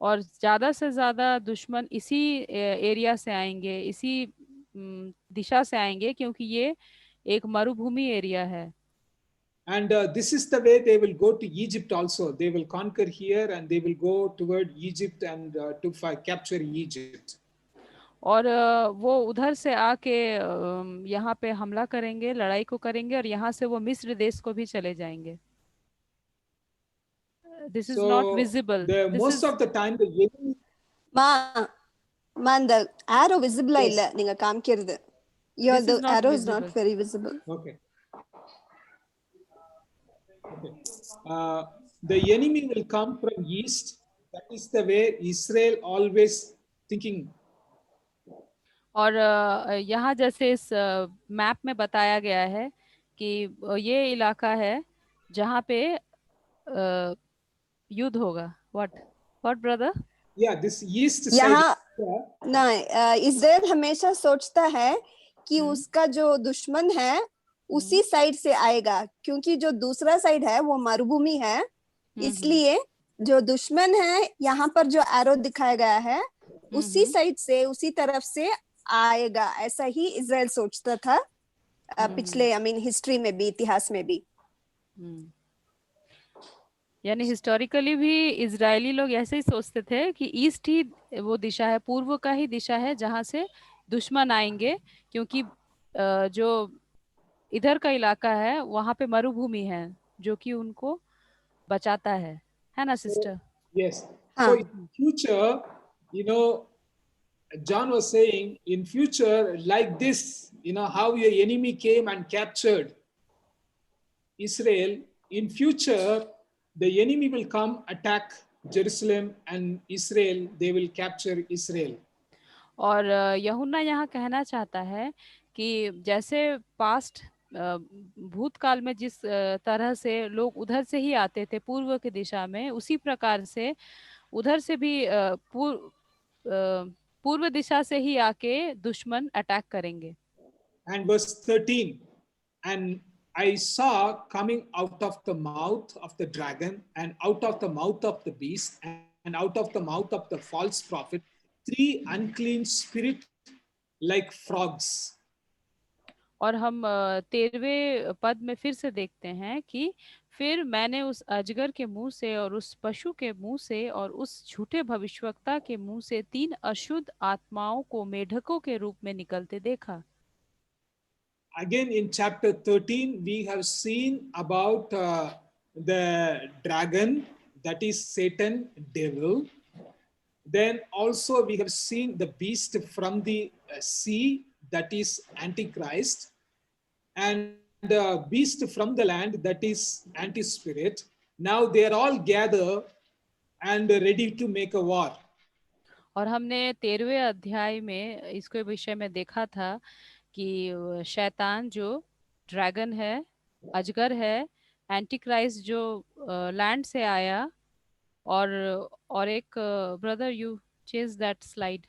और ज्यादा से ज्यादा दुश्मन इसी एरिया से आएंगे, इसी दिशा से आएंगे क्योंकि ये एक मरुभूमि एरिया है। And this is the way they will go to Egypt also. They will conquer here and they will go toward Egypt and to capture Egypt. और वो उधर से आके यहाँ पे हमला करेंगे, लड़ाई को करेंगे और यहाँ से वो मिस्र देश को भी चले जाएंगे। This is not visible. Most of the time the enemy. Man, the arrow visible illa ninga kaamikirudhu. The arrow is not very visible. Okay. The enemy will come from east. That is the way Israel always thinking. और यहाँ जैसे इस map में बताया गया है कि ये इलाका है जहाँ पे युद्ध होगा। What brother? Yeah, this east side. Yeah. ना इज़राइल हमेशा सोचता है कि उसका जो दुश्मन है उसी साइड से आएगा, क्योंकि जो दूसरा साइड है वो मरुभूमि है, इसलिए जो दुश्मन है यहाँ पर जो एरो दिखाया गया है उसी साइड से, उसी तरफ से आएगा। ऐसा ही इज़राइल सोचता था पिछले हिस्ट्री में भी, इतिहास में भी। यानी हिस्टोरिकली भी इजरायली लोग ऐसे ही सोचते थे कि ईस्ट ही वो दिशा है, पूर्व का ही दिशा है जहाँ से दुश्मन आएंगे, क्योंकि जो इधर का इलाका है वहाँ पे मरुभूमि है जो कि उनको बचाता है ना सिस्टर? Yes. हाँ। So in future, John was saying, in future, like this, how your enemy came and captured Israel. In future, the enemy will come attack Jerusalem and Israel. They will capture Israel. और यूहन्ना यहाँ कहना चाहता है कि जैसे past भूतकाल में जिस तरह से लोग उधर से ही आते थे पूर्व की दिशा में, उसी प्रकार से उधर से भी पूर्व दिशा से ही आके दुश्मन अटैक करेंगे। And verse 13, and I saw coming out of the mouth of the dragon and out of the mouth of the beast and out of the mouth of the false prophet 3 unclean spirits like frogs. और हम 13वें पद में फिर से देखते हैं कि फिर मैंने उस अजगर के मुंह से और उस पशु के मुंह से और उस झूठे भविष्यवक्ता के मुंह से 3 अशुद्ध आत्माओं को मेढकों के रूप में निकलते देखा। Again, in chapter 13, we have seen about the dragon, that is Satan, devil. Then also we have seen the beast from the sea, that is Antichrist, and the beast from the land, that is anti-spirit. Now they are all gathered and ready to make a war. और हमने 13वें अध्याय में इसके विषय में देखा था कि शैतान जो ड्रैगन है, अजगर है, एंटी क्राइस्ट जो लैंड से आया, और एक brother you chase that slide,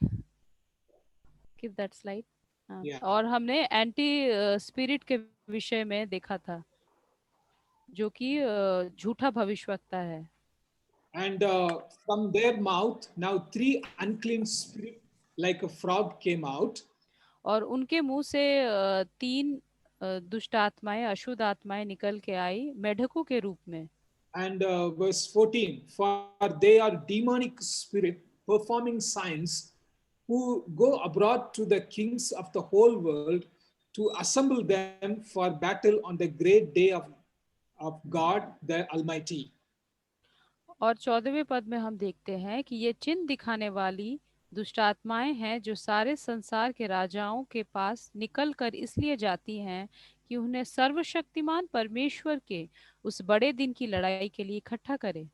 give that slide. Yeah. और हमने एंटी स्पिरिट के विषय में देखा था जो कि झूठा भविष्यवक्ता है। And from their mouth, now 3 unclean spirits like a frog came out. और उनके मुंह से 3 दुष्ट आत्माएं, अशुद्ध आत्माएं निकल के आई मेढकों के रूप में। And verse 14, for they are demonic spirit performing signs who go abroad to the kings of the whole world to assemble them for battle on the great day of God the Almighty. और 14वें पद में हम देखते हैं कि ये चिन्ह दिखाने वाली दुष्ट आत्माएं हैं जो सारे संसार के राजाओं के पास निकल कर इसलिए जाती हैं कि उन्हें सर्वशक्तिमान परमेश्वर के उस बड़े दिन की लड़ाई के लिए इकट्ठा करे।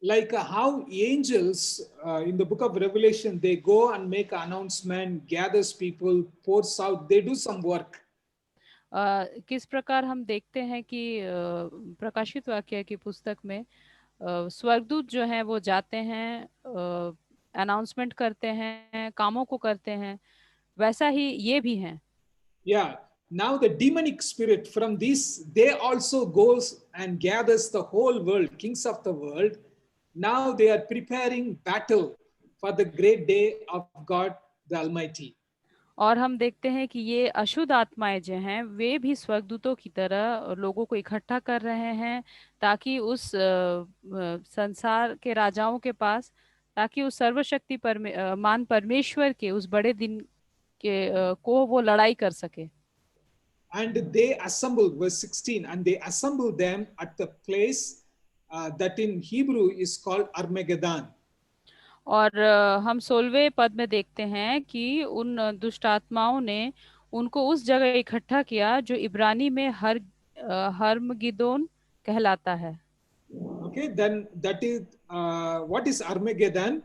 Like how angels in the book of Revelation, they go and make an announcement, gathers people, pours out, they do some work. किस प्रकार हम देखते हैं कि प्रकाशित वाक्य की पुस्तक में स्वर्गदूत जो हैं वो जाते हैं, अनाउंसमेंट करते हैं, कामों को करते हैं, वैसा ही ये भी हैं। Yeah. Now the demonic spirit from this, they also goes and gathers the whole world, kings of the world. Now they are preparing battle for the great day of God the Almighty. और हम देखते हैं कि ये अशुद्ध आत्माएं जो हैं वे भी स्वर्गदूतों की तरह लोगों को इकट्ठा कर रहे हैं ताकि उस संसार के राजाओं के पास, ताकि उस सर्वशक्ति मान परमेश्वर के उस बड़े दिन के को वो लड़ाई कर सके। And they assemble, verse 16, and they assemble them at the place that in Hebrew is called Armageddon. और हम 16वें पद में देखते हैं कि उन दुष्ट आत्माओं ने उनको उस जगह इकट्ठा किया जो इब्रानी में हर्मगिदोन कहलाता है। Okay, then that is what is Armageddon?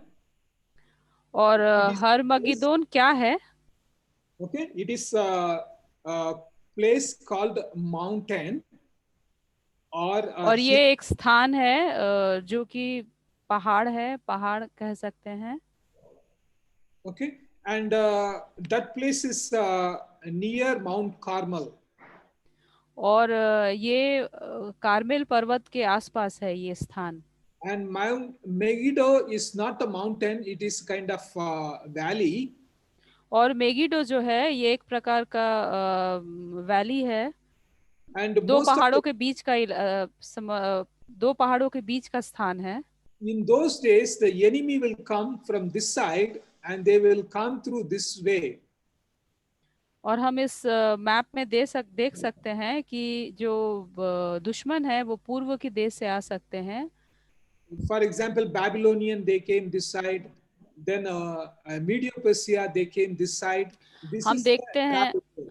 और हर्मगिदोन क्या है? Okay, it is a place called mountain और ये एक स्थान है जो कि पहाड़ है, पहाड़ कह सकते हैं। Okay, and that place is near Mount Carmel. और ये कार्मेल पर्वत के आसपास है ये स्थान. And Mount Megiddo is not a mountain; it is kind of valley. और मेगिडो जो है ये एक प्रकार का वैली है. And दो most of पहाड़ों the, के बीच का दो पहाड़ों के बीच का स्थान है. in those days, the enemy will come from this side, and they will come through this way. और हम इस मैप में देख सकते हैं कि जो दुश्मन है वो पूर्व की देश से आ सकते हैं. For example, Babylonian they came this side, then Medo-Persia they came this side. This हम is देखते the हैं travel way.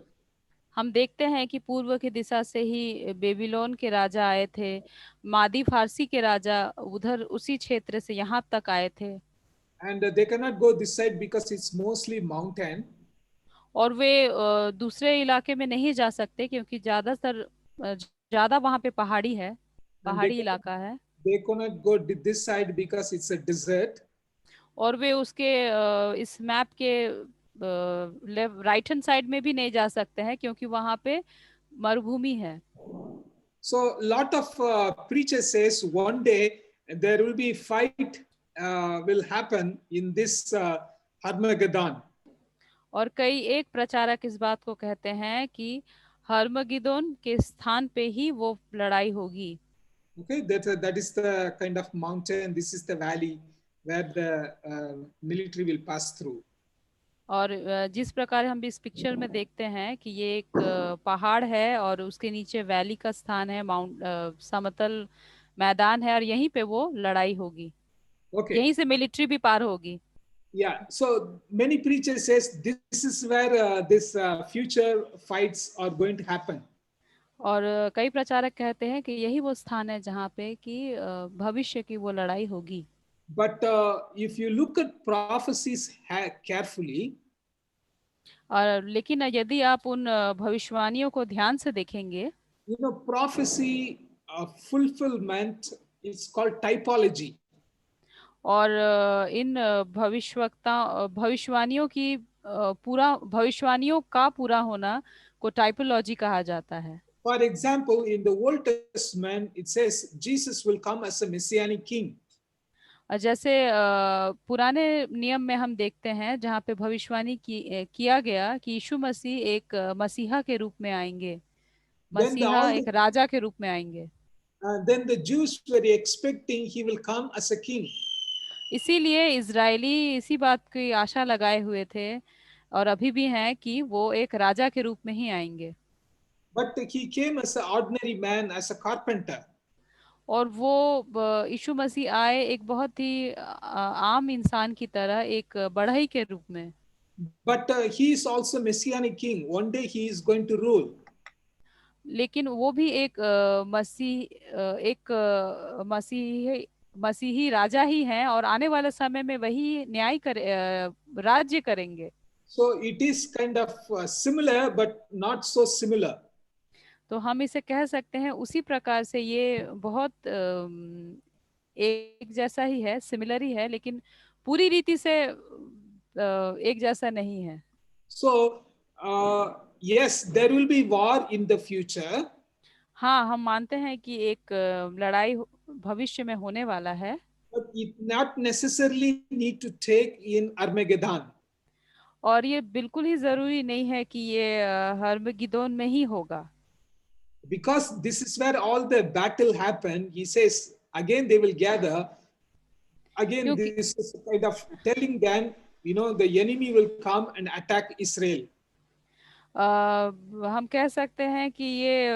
हम देखते हैं कि पूर्व की दिशा से ही बेबीलोन के राजा आए थे. मादी फारसी के राजा उधर उसी क्षेत्र से यहाँ तक आए थे. And they cannot go this side because it's mostly mountain. और वे दूसरे इलाके में नहीं जा सकते क्योंकि ज्यादा वहाँ पे पहाड़ी है, And पहाड़ी इलाका है. they cannot go this side because it's a desert. और वे उसके इस मैप के राइट हैंड साइड में भी नहीं जा सकते हैं क्योंकि वहाँ पे मरुभूमि है. So a lot of preachers says one day there will be fight will happen in this Armageddon. और कई एक प्रचारक इस बात को कहते हैं कि हर्मगिदोन के स्थान पे ही वो लड़ाई होगी. Okay, that is the kind of mountain. This is the valley where the military will pass through. और जिस प्रकार हम इस पिक्चर में देखते हैं कि ये एक पहाड़ है और उसके नीचे वैली का स्थान है, समतल मैदान है और यहीं पे वो लड़ाई होगी. Okay. यहीं से मिलिट्री भी पार होगी. Yeah. So many preachers says this is where this future fights are going to happen. और कई प्रचारक कहते हैं कि यही वो स्थान है जहाँ पे कि भविष्य की वो लड़ाई होगी. But if you look at prophecies carefully, और लेकिन यदि आप उन भविष्यवाणियों को ध्यान से देखेंगे, you know, prophecy fulfillment is called typology. और इन भविष्यवाणियों की भविष्यवाणियों का पूरा होना को टाइपोलॉजी कहा जाता है. For example, in the Old Testament, it says Jesus will come as a messianic king. जैसे पुराने नियम में हम देखते हैं जहाँ पे भविष्यवाणी किया गया कि यीशु मसीह एक मसीहा के रूप में आएंगे, मसीहा एक राजा के रूप में आएंगे. Then the Jews were expecting he will come as a king. इसीलिए इजरायली इसी बात की आशा लगाए हुए थे और अभी भी हैं कि वो एक राजा के रूप में ही आएंगे. But he came as an ordinary man, as a carpenter. और वो यीशु मसीह आए एक बहुत ही आम इंसान की तरह, एक बढ़ई के रूप में. But he is also messianic king. One day he is going to rule. लेकिन वो भी एक मसीही राजा ही हैं और आने वाले समय में वही राज्य करेंगे. So it is kind of similar but not so similar. तो हम इसे कह सकते हैं उसी प्रकार से ये बहुत एक जैसा ही है, सिमिलर ही है, लेकिन पूरी रीति से एक जैसा नहीं है. So yes, there will be war in the future. हाँ, हम मानते हैं कि एक लड़ाई भविष्य में होने वाला है. But it not necessarily need to take in Armageddon. और ये बिल्कुल ही जरूरी नहीं है कि ये हर्मगिदोन में ही होगा. Because this is where all the battle happen. He says again they will gather. Again this is kind of telling them, you know, the enemy will come and attack Israel. हम कह सकते हैं कि ये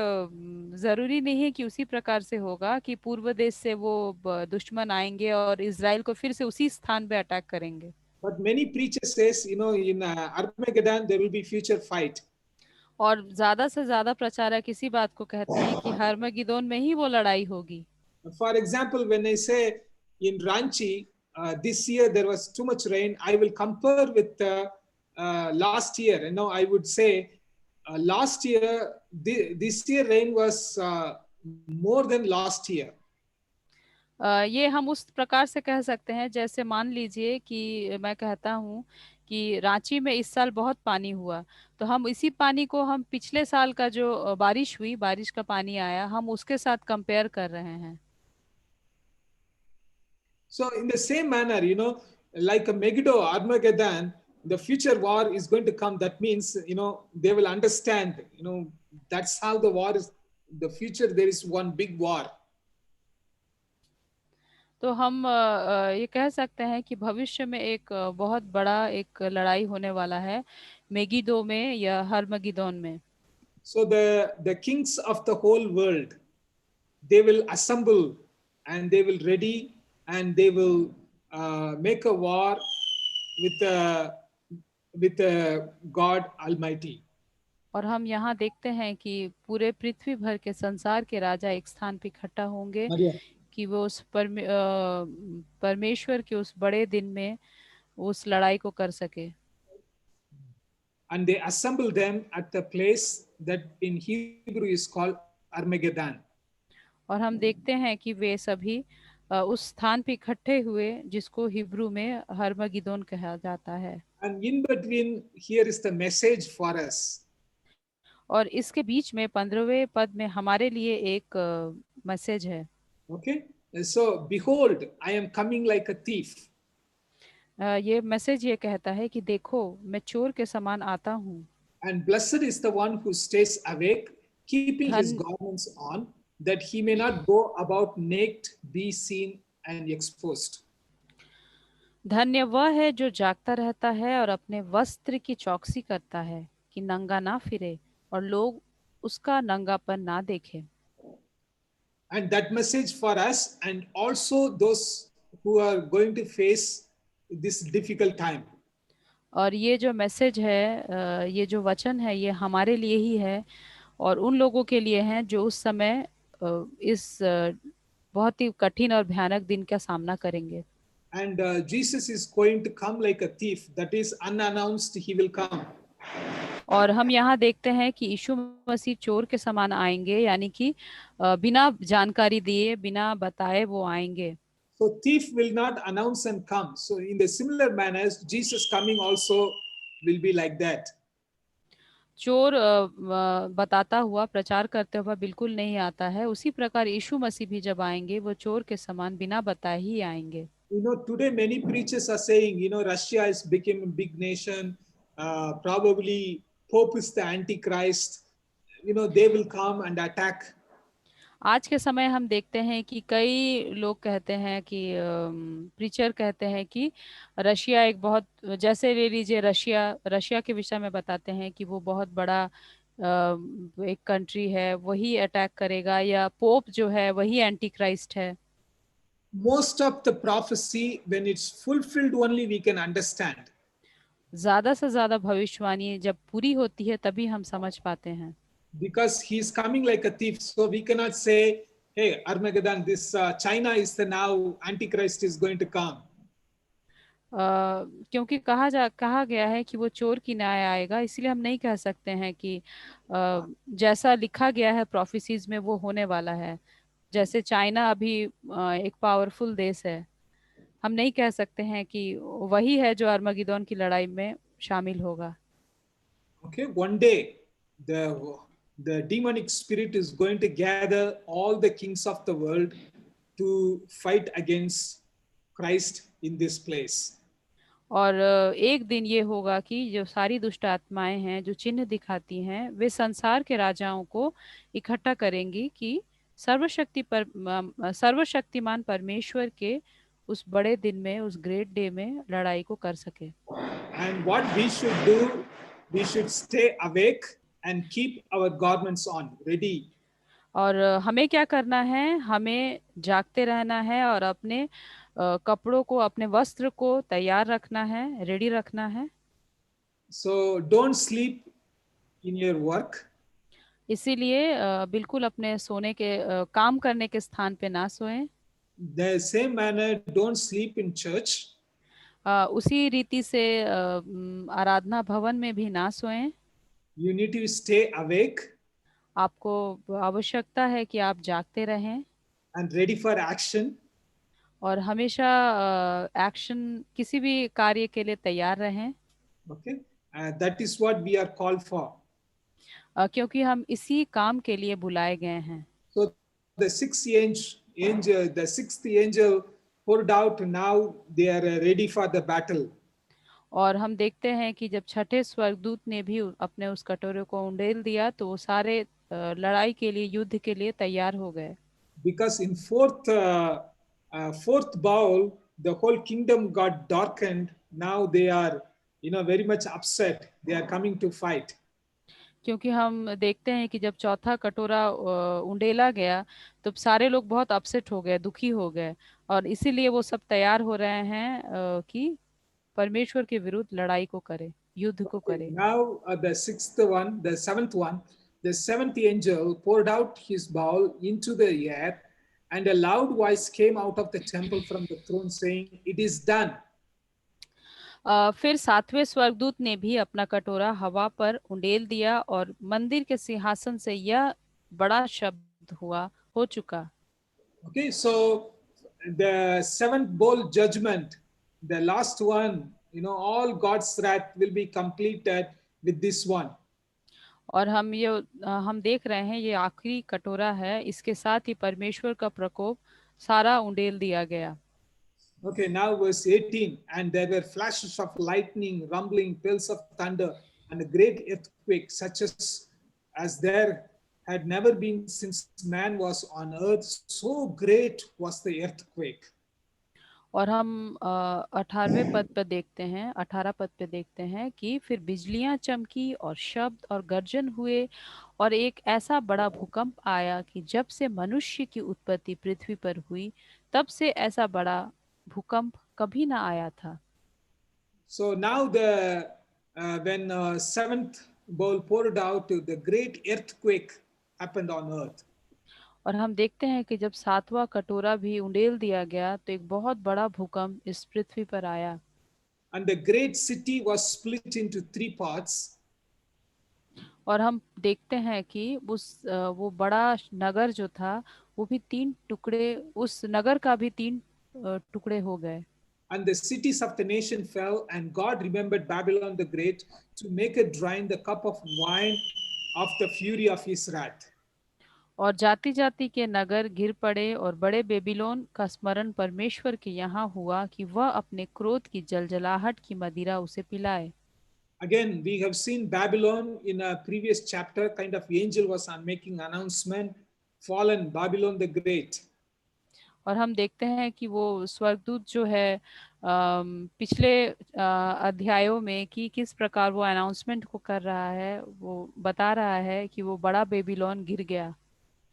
जरूरी नहीं है कि उसी प्रकार से होगा कि पूर्व देश से वो दुश्मन आएंगे और इजराइल को फिर से उसी स्थान पे अटैक करेंगे. But many preachers says, you know, in Armageddon there will be future fight. और ज्यादा से ज्यादा प्रचारक इसी बात को कहते हैं कि हर्मगिदोन में ही वो लड़ाई होगी. For example, when I say in Ranchi this year there was too much rain, I will compare with last year. You know, I would say last year this year rain was more than last year. ये हम उस प्रकार से कह सकते हैं, जैसे मान लीजिए कि मैं कहता हूँ कि रांची में इस साल बहुत पानी हुआ, तो हम इसी पानी को हम पिछले साल का जो बारिश हुई, बारिश का पानी आया, हम उसके साथ कंपेयर कर रहे हैं। So in the same manner, like a Megiddo, Armageddon, the future war is going to come. That means, they will understand, that's how the war is. The future, there is one big war. तो हम ये कह सकते हैं कि भविष्य में एक बहुत बड़ा एक लड़ाई होने वाला है, मेगिदो में या हरमगिदोन में। So the kings of the whole world, they will assemble and they will ready and they will make a war with God Almighty. और हम यहाँ देखते हैं कि पूरे पृथ्वी भर के संसार के राजा एक स्थान पे इकट्ठा होंगे कि वो उस परमेश्वर के उस बड़े दिन में उस लड़ाई को कर सके। And they assemble them at the place that in Hebrew is called Armageddon. और हम देखते हैं कि वे सभी उस स्थान पे इकट्ठे हुए जिसको हिब्रू में हरमगिदोन कहा जाता है। And in between, here is the message for us. और इसके बीच में 15वें पद में हमारे लिए एक मैसेज है। Okay, so behold, I am coming like a thief. ये मैसेज ये कहता है कि देखो मैं चोर के समान आता हूँ। And blessed is the one who stays awake, keeping his धन garments on, that he may not go about naked, be seen and exposed. धन्य वह है जो जागता रहता है और अपने वस्त्र की चौकसी करता है कि नंगा ना फिरे और लोग उसका नंगापन ना देखे। And that message for us and also those who are going to face this difficult time. और ये जो मैसेज है, ये जो वचन है, ये हमारे लिए ही है और उन लोगों के लिए है जो उस समय इस बहुत ही कठिन और भयानक दिन का सामना करेंगे। And Jesus is going to come like a thief, that is unannounced he will come. और हम यहाँ देखते हैं कि यीशु मसीह चोर के समान आएंगे, यानी कि बिना जानकारी दिए, बिना बताए वो आएंगे। So thief will not announce and come. So in the similar manner, Jesus coming also will be like that. चोर बताता हुआ, प्रचार करते हुआ बिल्कुल नहीं आता है, उसी प्रकार यीशु मसीह भी जब आएंगे वो चोर के समान बिना बताए ही आएंगे। Today many preachers are saying, Russia has become a big nation. Probably Pope is the Antichrist. They will come and attack. आज के समय हम देखते हैं कि कई लोग कहते हैं कि प्रीचर कहते हैं कि रशिया एक बहुत, जैसे ले लीजिए रशिया के विषय में बताते हैं कि वो बहुत बड़ा एक कंट्री है, वही अटैक करेगा, या पोप जो है वही एंटी क्राइस्ट है। Most of the prophecy, when it's fulfilled, only we can understand. ज्यादा से ज्यादा भविष्यवाणी जब पूरी होती है तभी हम समझ पाते हैं। Because he's coming like a thief, so we cannot say, hey, Armageddon, this China is the now Antichrist is going to come. क्योंकि कहा गया है कि वो चोर की न्याय आएगा, इसलिए हम नहीं कह सकते हैं कि जैसा लिखा गया है प्रोफेसीज में वो होने वाला है। जैसे चाइना अभी एक पावरफुल देश है, हम नहीं कह सकते हैं कि वही है जो अरमगिदोन की लड़ाई में शामिल होगा। Okay, one day the demonic spirit is going to gather all the kings of the world to fight against Christ in this place. और एक दिन ये होगा कि जो सारी दुष्ट आत्माएं हैं जो चिन्ह दिखाती हैं, वे संसार के राजाओं को इकट्ठा करेंगी कि सर्वशक्तिमान परमेश्वर के उस बड़े दिन में, उस ग्रेट डे में लड़ाई को कर सके। And what we should do, we should stay awake and keep our garments on, ready. और हमें क्या करना है, हमें जागते रहना है और अपने कपड़ों को, अपने वस्त्र को तैयार रखना है, रेडी रखना है। So don't sleep in your work. इसीलिए बिल्कुल अपने सोने के काम करने के स्थान पे ना सोएं। The same manner, don't sleep in church. उसी रीति से आराधना भवन में भी ना सोएं। You need to stay awake आपको आवश्यकता है कि आप जागते रहें and ready for action. और हमेशा एक्शन किसी भी कार्य के लिए तैयार रहें, Okay, that is what we are called for. क्योंकि हम इसी काम के लिए बुलाए गए हैं। So the sixth angel poured out. Now they are ready for the battle. और हम देखते हैं कि जब छठे स्वर्गदूत ने भी अपने उस कटोरे को उंडेल दिया तो वो सारे लड़ाई के लिए, युद्ध के लिए तैयार हो गए। Because in fourth bowl, the whole kingdom got darkened. Now they are, very much upset. They are coming to fight. क्योंकि हम देखते हैं कि जब चौथा कटोरा उंडेला गया तो सारे लोग बहुत अपसेट हो गए, दुखी हो गए, और इसीलिए वो सब तैयार हो रहे हैं कि परमेश्वर के विरुद्ध लड़ाई को करे, युद्ध को करे। Now the seventh one, the seventh angel poured out his bowl into the air, and a loud voice came out of the temple from the throne saying, "It is done." फिर सातवें स्वर्गदूत ने भी अपना कटोरा हवा पर उंडेल दिया और मंदिर के सिंहासन से यह बड़ा शब्द हुआ, हो चुका। Okay, so the seventh bowl judgment, the last one, all God's wrath will be completed with this one. और हम देख रहे हैं ये आखिरी कटोरा है, इसके साथ ही परमेश्वर का प्रकोप सारा उंडेल दिया गया। Okay, now verse 18, and there were flashes of lightning, rumbling, peals of thunder, and a great earthquake, such as there had never been since man was on earth. So great was the earthquake. और हम 18वें पद पर देखते हैं, 18 पद पे देखते हैं कि फिर बिजलियां चमकी और शब्द और गर्जन हुए और एक ऐसा बड़ा भूकंप आया कि जब से मनुष्य की उत्पत्ति पृथ्वी पर हुई तब से ऐसा बड़ा भूकंप कभी ना आया था। So now when seventh bowl poured out, the great earthquake happened on earth. और हम देखते हैं कि जब सातवां कटोरा भी उंडेल दिया गया तो एक बहुत बड़ा भूकंप इस पृथ्वी पर आया। And the great city was split into three parts. और हम देखते हैं कि वो बड़ा नगर जो था वो भी तीन टुकड़े, उस नगर का भी तीन टुकड़े हो गए। And the cities of the nation fell, and God remembered Babylon the Great to make it drain the cup of wine of the fury of his wrath. और जाति जाति के नगर गिर पड़े और बड़े बेबीलोन का स्मरण परमेश्वर के यहाँ हुआ कि वह अपने क्रोध की जलजलाहट की मदिरा उसे पिलाए। Again, we have seen Babylon in a previous chapter, kind of angel was on making announcement, fallen Babylon the Great. और हम देखते हैं कि वो स्वर्गदूत जो है पिछले अध्यायों में कि किस प्रकार वो अनाउंसमेंट को कर रहा है, वो बता रहा है कि वो बड़ा बेबीलोन गिर गया।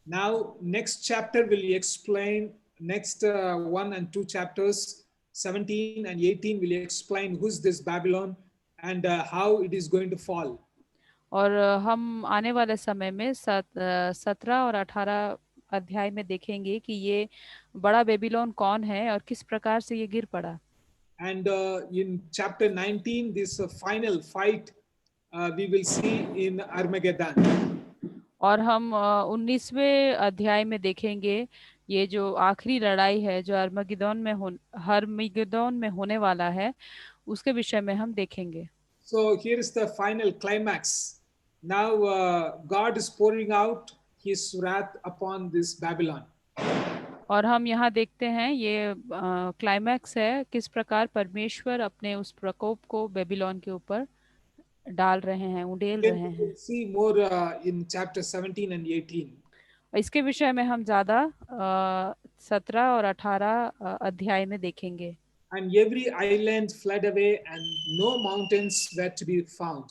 Now, next chapter will explain, next 1 and 2 chapters, 17 and 18 will explain who's this Babylon and how it is going to fall. और हम आने वाले समय में 17 और 18 अध्याय में देखेंगे कि ये बड़ा बेबीलोन कौन है और किस प्रकार से ये गिर पड़ा। And in chapter 19, this final fight we will see in Armageddon. और हम 19वें अध्याय में देखेंगे ये जो आखिरी लड़ाई है जो हर्मगिदोन में होने वाला है, उसके विषय में हम देखेंगे। So here is the final climax. Now God is pouring out his wrath upon this Babylon. और हम यहाँ देखते हैं ये क्लाइमैक्स है, किस प्रकार परमेश्वर अपने उस प्रकोप को बेबीलोन के ऊपर डाल रहे हैं, उंडेल Then रहे we हैं। will see more in chapter 17 and 18. इसके विषय में हम ज्यादा 17 और 18 अध्याय में देखेंगे। And every island fled away, and no mountains were to be found.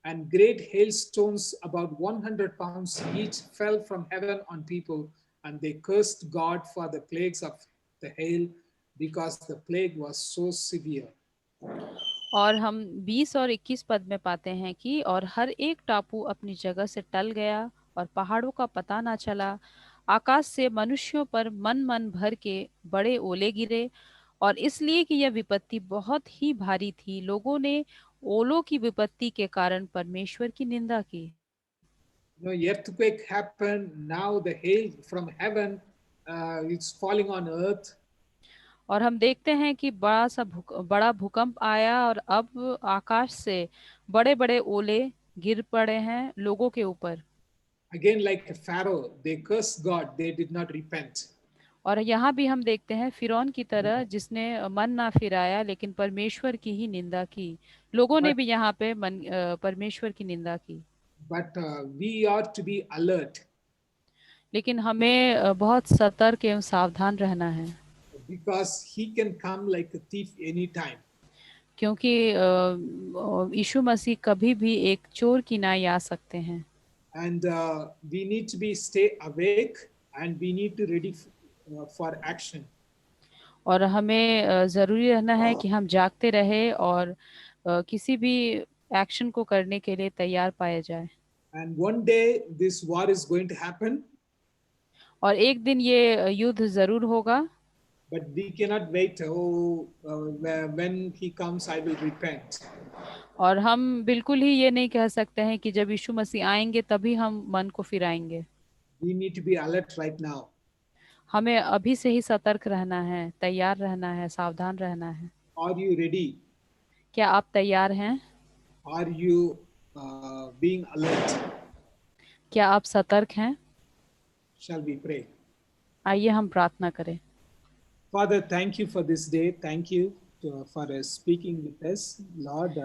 And great hailstones, about 100 pounds each, fell from heaven on people, and they cursed God for the plagues of the hail, because the plague was so severe. और हम 20 और 21 पद में पाते हैं कि और हर एक टापू अपनी जगह से टल गया और पहाड़ों का पता ना चला। आकाश से मनुष्यों पर मन मन भर के बड़े ओले गिरे, और इसलिए कि यह विपत्ति बहुत ही भारी थी, लोगों ने ओलों की विपत्ति के कारण परमेश्वर की निंदा की। Earthquake happened. Now the hail from heaven is falling on earth. और हम देखते हैं कि बड़ा भूकंप आया और अब आकाश से बड़े बड़े ओले गिर पड़े हैं लोगों के ऊपर। Again, like Pharaoh, they cursed God, they did not repent. और यहाँ भी हम देखते हैं फिरौन की तरह जिसने मन ना फिराया लेकिन परमेश्वर की ही निंदा की। लोगों ने But, भी यहाँ पे परमेश्वर की निंदा की। but we ought to be alert लेकिन हमें बहुत सतर्क एवं सावधान रहना है, because he can come like a thief anytime. क्योंकि यीशु मसीह कभी भी एक चोर की नाई आ सकते हैं। And we need to be stay awake and we need to ready for action. और हमें ज़रूरी रहना है कि हम जागते रहे और किसी भी एक्शन को करने के लिए तैयार पाए जाए। And one day this war is going to happen, और एक दिन ये युद्ध ज़रूर होगा, but we cannot wait. Oh, when he comes, I will repent. और हम बिल्कुल ही ये नहीं कह सकते हैं कि जब यीशु मसीह आएंगे तभी हम मन को फिराएंगे। We need to be alert right now. हमें अभी से ही सतर्क रहना है, तैयार रहना है, सावधान रहना है। Are you ready? क्या आप तैयार हैं? Are you being alert? क्या आप सतर्क हैं? Shall we pray? आइए हम प्रार्थना करें। Father, thank you for this day. Thank you for speaking with us. Lord,